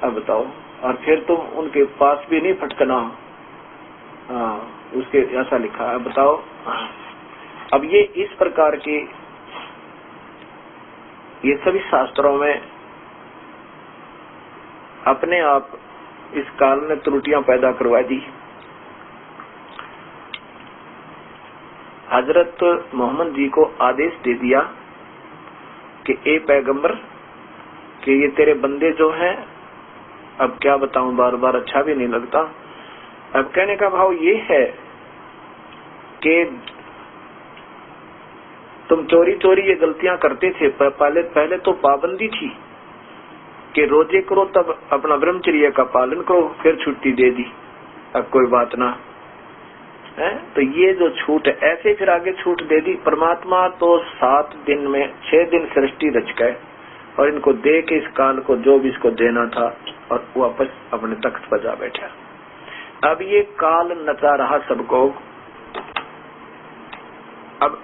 अब बताओ, और फिर तुम उनके पास भी नहीं फटकना। उसके ऐसा लिखा है। बताओ, अब ये इस प्रकार के ये सभी शास्त्रों में अपने आप इस काल ने त्रुटियां पैदा करवा दी। हजरत मोहम्मद जी को आदेश दे दिया कि ए पैगंबर, कि ये तेरे बंदे जो हैं, अब क्या बताऊं, बार बार अच्छा भी नहीं लगता। अब कहने का भाव ये है कि तुम चोरी चोरी ये गलतियां करते थे। पहले तो पाबंदी थी कि रोजे करो, तब अपना ब्रह्मचर्य का पालन करो, फिर छुट्टी दे दी, अब कोई बात ना है। तो ये जो छूट है, ऐसे फिर आगे छूट दे दी। परमात्मा तो 7 दिन में 6 दिन सृष्टि रच गए और इनको दे के इस काल को जो भी इसको देना था और वापस अपने तख्त पर जा बैठा। अब ये काल नचा रहा सबको। अब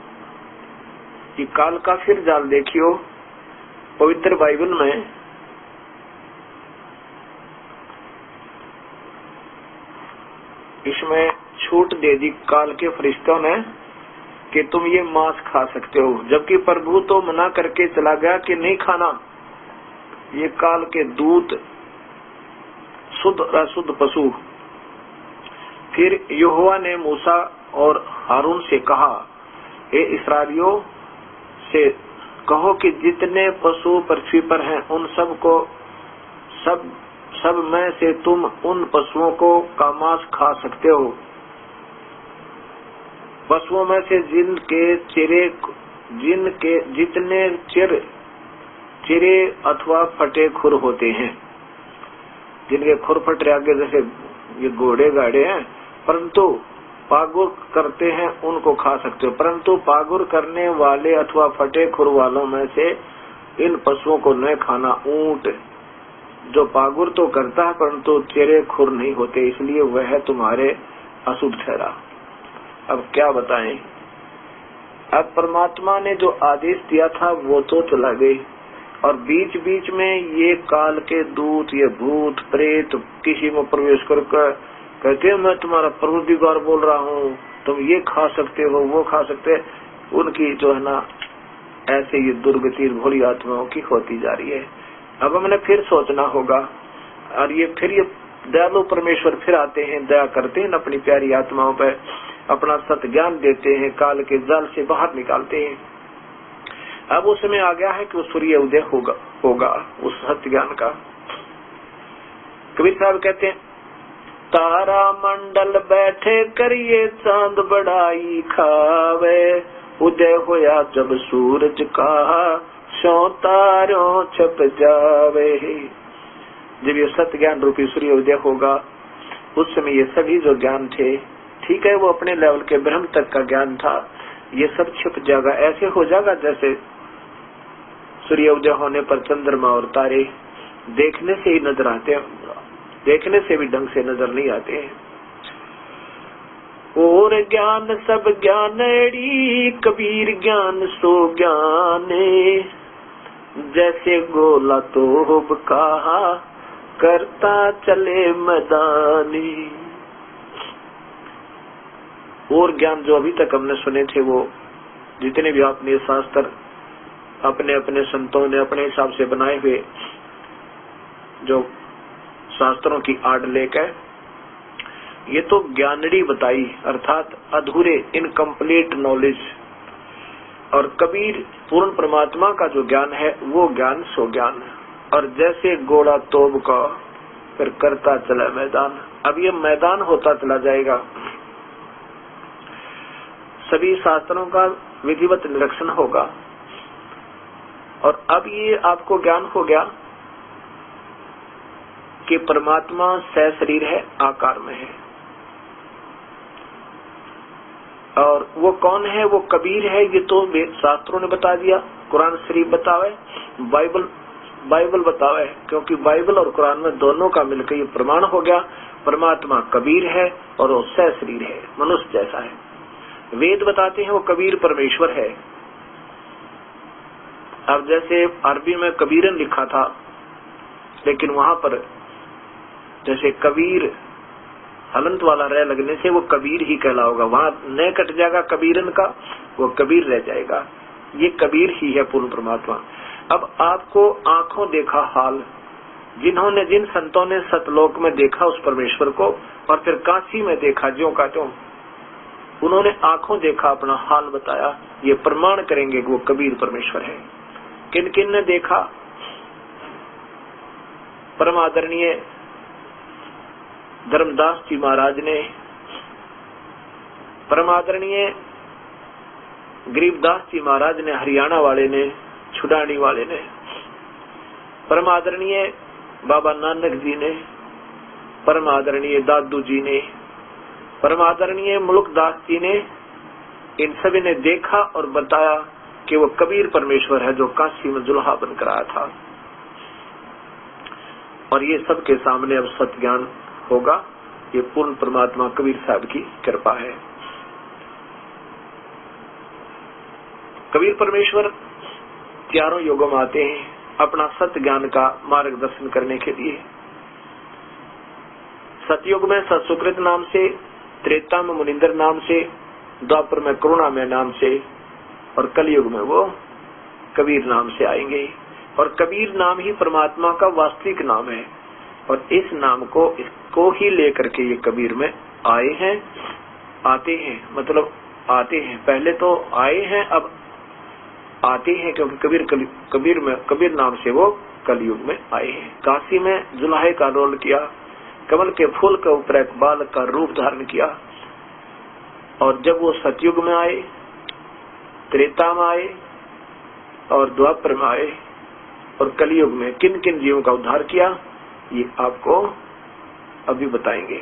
ये काल का फिर जाल देखियो, पवित्र बाइबल में इसमें छूट दे दी काल के फरिश्तों ने कि तुम ये मांस खा सकते हो, जबकि प्रभु तो मना करके चला गया कि नहीं खाना। ये काल के दूत, शुद्ध और अशुद्ध पशु। फिर यहोवा ने मूसा और हारून से कहा, हे इस्राएलियों से कहो कि जितने पशु पृथ्वी पर हैं उन सब में से तुम उन पशुओं का मांस खा सकते हो। पशुओं में से जितने चिरे अथवा फटे खुर होते हैं, जिनके खुर फटे आगे जैसे ये घोड़े गाड़े हैं, परंतु पागुर करते हैं उनको खा सकते हो। परंतु पागुर करने वाले अथवा फटे खुर वालों में से इन पशुओं को न खाना। ऊंट जो पागुर तो करता है परंतु चेरे खुर नहीं होते, इसलिए वह तुम्हारे अशुद्ध ठहरा। अब क्या बताएं। अब परमात्मा ने जो आदेश दिया था वो तो चला गई, और बीच बीच में ये काल के दूत, ये भूत प्रेत किसी में प्रवेश करके कहते हैं मैं तुम्हारा परवरदिगार बोल रहा हूँ, तुम ये खा सकते हो, वो खा सकते। उनकी जो है ना ऐसे ये दुर्गति भोली आत्माओं की होती जा रही है। अब हमने फिर सोचना होगा, और ये दयालु परमेश्वर फिर आते हैं, दया करते हैं अपनी प्यारी आत्माओं पर, अपना सत्य ज्ञान देते हैं, काल के जाल से बाहर निकालते हैं। अब उस समय आ गया है कि वो सूर्य उदय होगा उस सत्य ज्ञान का। कबीर साहब कहते हैं, तारा मंडल बैठे करिए चांद बड़ाई खावे, उदय होया जब सूरज का सो तारों छप जावे। जब ये सत्य ज्ञान रूपी सूर्य उदय होगा उस समय ये सभी जो ज्ञान थे, ठीक है वो अपने लेवल के ब्रह्म तक का ज्ञान था, ये सब छिप जाएगा। ऐसे हो जाएगा जैसे सूर्योदय होने पर चंद्रमा और तारे देखने से ही नजर आते हैं, देखने से भी ढंग से नजर नहीं आते हैं। और ज्ञान सब ज्ञानड़ी कबीर ज्ञान सो ज्ञाने, जैसे गोला तोब कहा करता चले मैदानी। और ज्ञान जो अभी तक हमने सुने थे, वो जितने भी आपने शास्त्र अपने अपने संतों ने अपने हिसाब से बनाए हुए जो शास्त्रों की आड़ लेकर, ये तो ज्ञानड़ी बताई, अर्थात अधूरे इनकम्प्लीट नॉलेज। और कबीर पूर्ण परमात्मा का जो ज्ञान है वो ज्ञान सो ज्ञान है। और जैसे घोड़ा तोब का फिर करता चला मैदान, अब ये मैदान होता चला जाएगा। सभी शास्त्रों का विधिवत निरीक्षण होगा। और अब ये आपको ज्ञान हो गया कि परमात्मा सशरीर है, आकार में है। और वो कौन है? वो कबीर है। ये तो वेद शास्त्रों ने बता दिया, कुरान शरीफ बतावे, बाइबल बतावे, क्योंकि बाइबल और कुरान में दोनों का मिलकर ये प्रमाण हो गया परमात्मा कबीर है और वो सशरीर है, मनुष्य जैसा है। वेद बताते हैं वो कबीर परमेश्वर है। अब जैसे अरबी में कबीरन लिखा था, लेकिन वहां पर जैसे कबीर हलंत वाला रह लगने से वो कबीर ही कहलाओगा, वहां न कट जाएगा कबीरन का, वो कबीर रह जाएगा। ये कबीर ही है पूर्ण परमात्मा। अब आपको आंखों देखा हाल, जिन्होंने जिन संतों ने सतलोक में देखा उस परमेश्वर को और फिर काशी में देखा ज्यों का त्यों, उन्होंने आंखों देखा, अपना हाल बताया, ये प्रमाण करेंगे कि वो कबीर परमेश्वर है। किन किन ने देखा? परम आदरणीय धर्मदास जी महाराज ने, परम आदरणीय गरीबदास जी महाराज ने, हरियाणा वाले ने, छुडानी वाले ने, परम आदरणीय बाबा नानक जी ने, परम आदरणीय दादू जी ने, परम आदरणीय मुल्कदास जी ने, इन सभी ने देखा और बताया कि वो कबीर परमेश्वर है जो काशी में जुल्हा बनकर आया था। और ये सबके सामने अब सत्य ज्ञान होगा। ये पूर्ण परमात्मा कबीर साहब की कृपा है। कबीर परमेश्वर चारों युगों में आते हैं अपना सत्य ज्ञान का मार्गदर्शन करने के लिए। सतयुग में सत्सुकृत नाम से, त्रेता में मुनिंदर नाम से, द्वापर में करुणामय नाम से और कलयुग में वो कबीर नाम से आएंगे। और कबीर नाम ही परमात्मा का वास्तविक नाम है। और इस नाम को इसको ही लेकर के ये कबीर में आए हैं, आते हैं, मतलब आते हैं। पहले तो आए हैं, अब आते हैं, क्योंकि कबीर नाम से वो कलयुग में आए हैं। काशी में जुल्हे का रोल किया, कमल के फूल के ऊपर एक बालक का रूप धारण किया। और जब वो सतयुग में आए, त्रेता में आए और द्वापर में आए और कलयुग में किन किन जीवों का उद्धार किया, ये आपको अभी बताएंगे।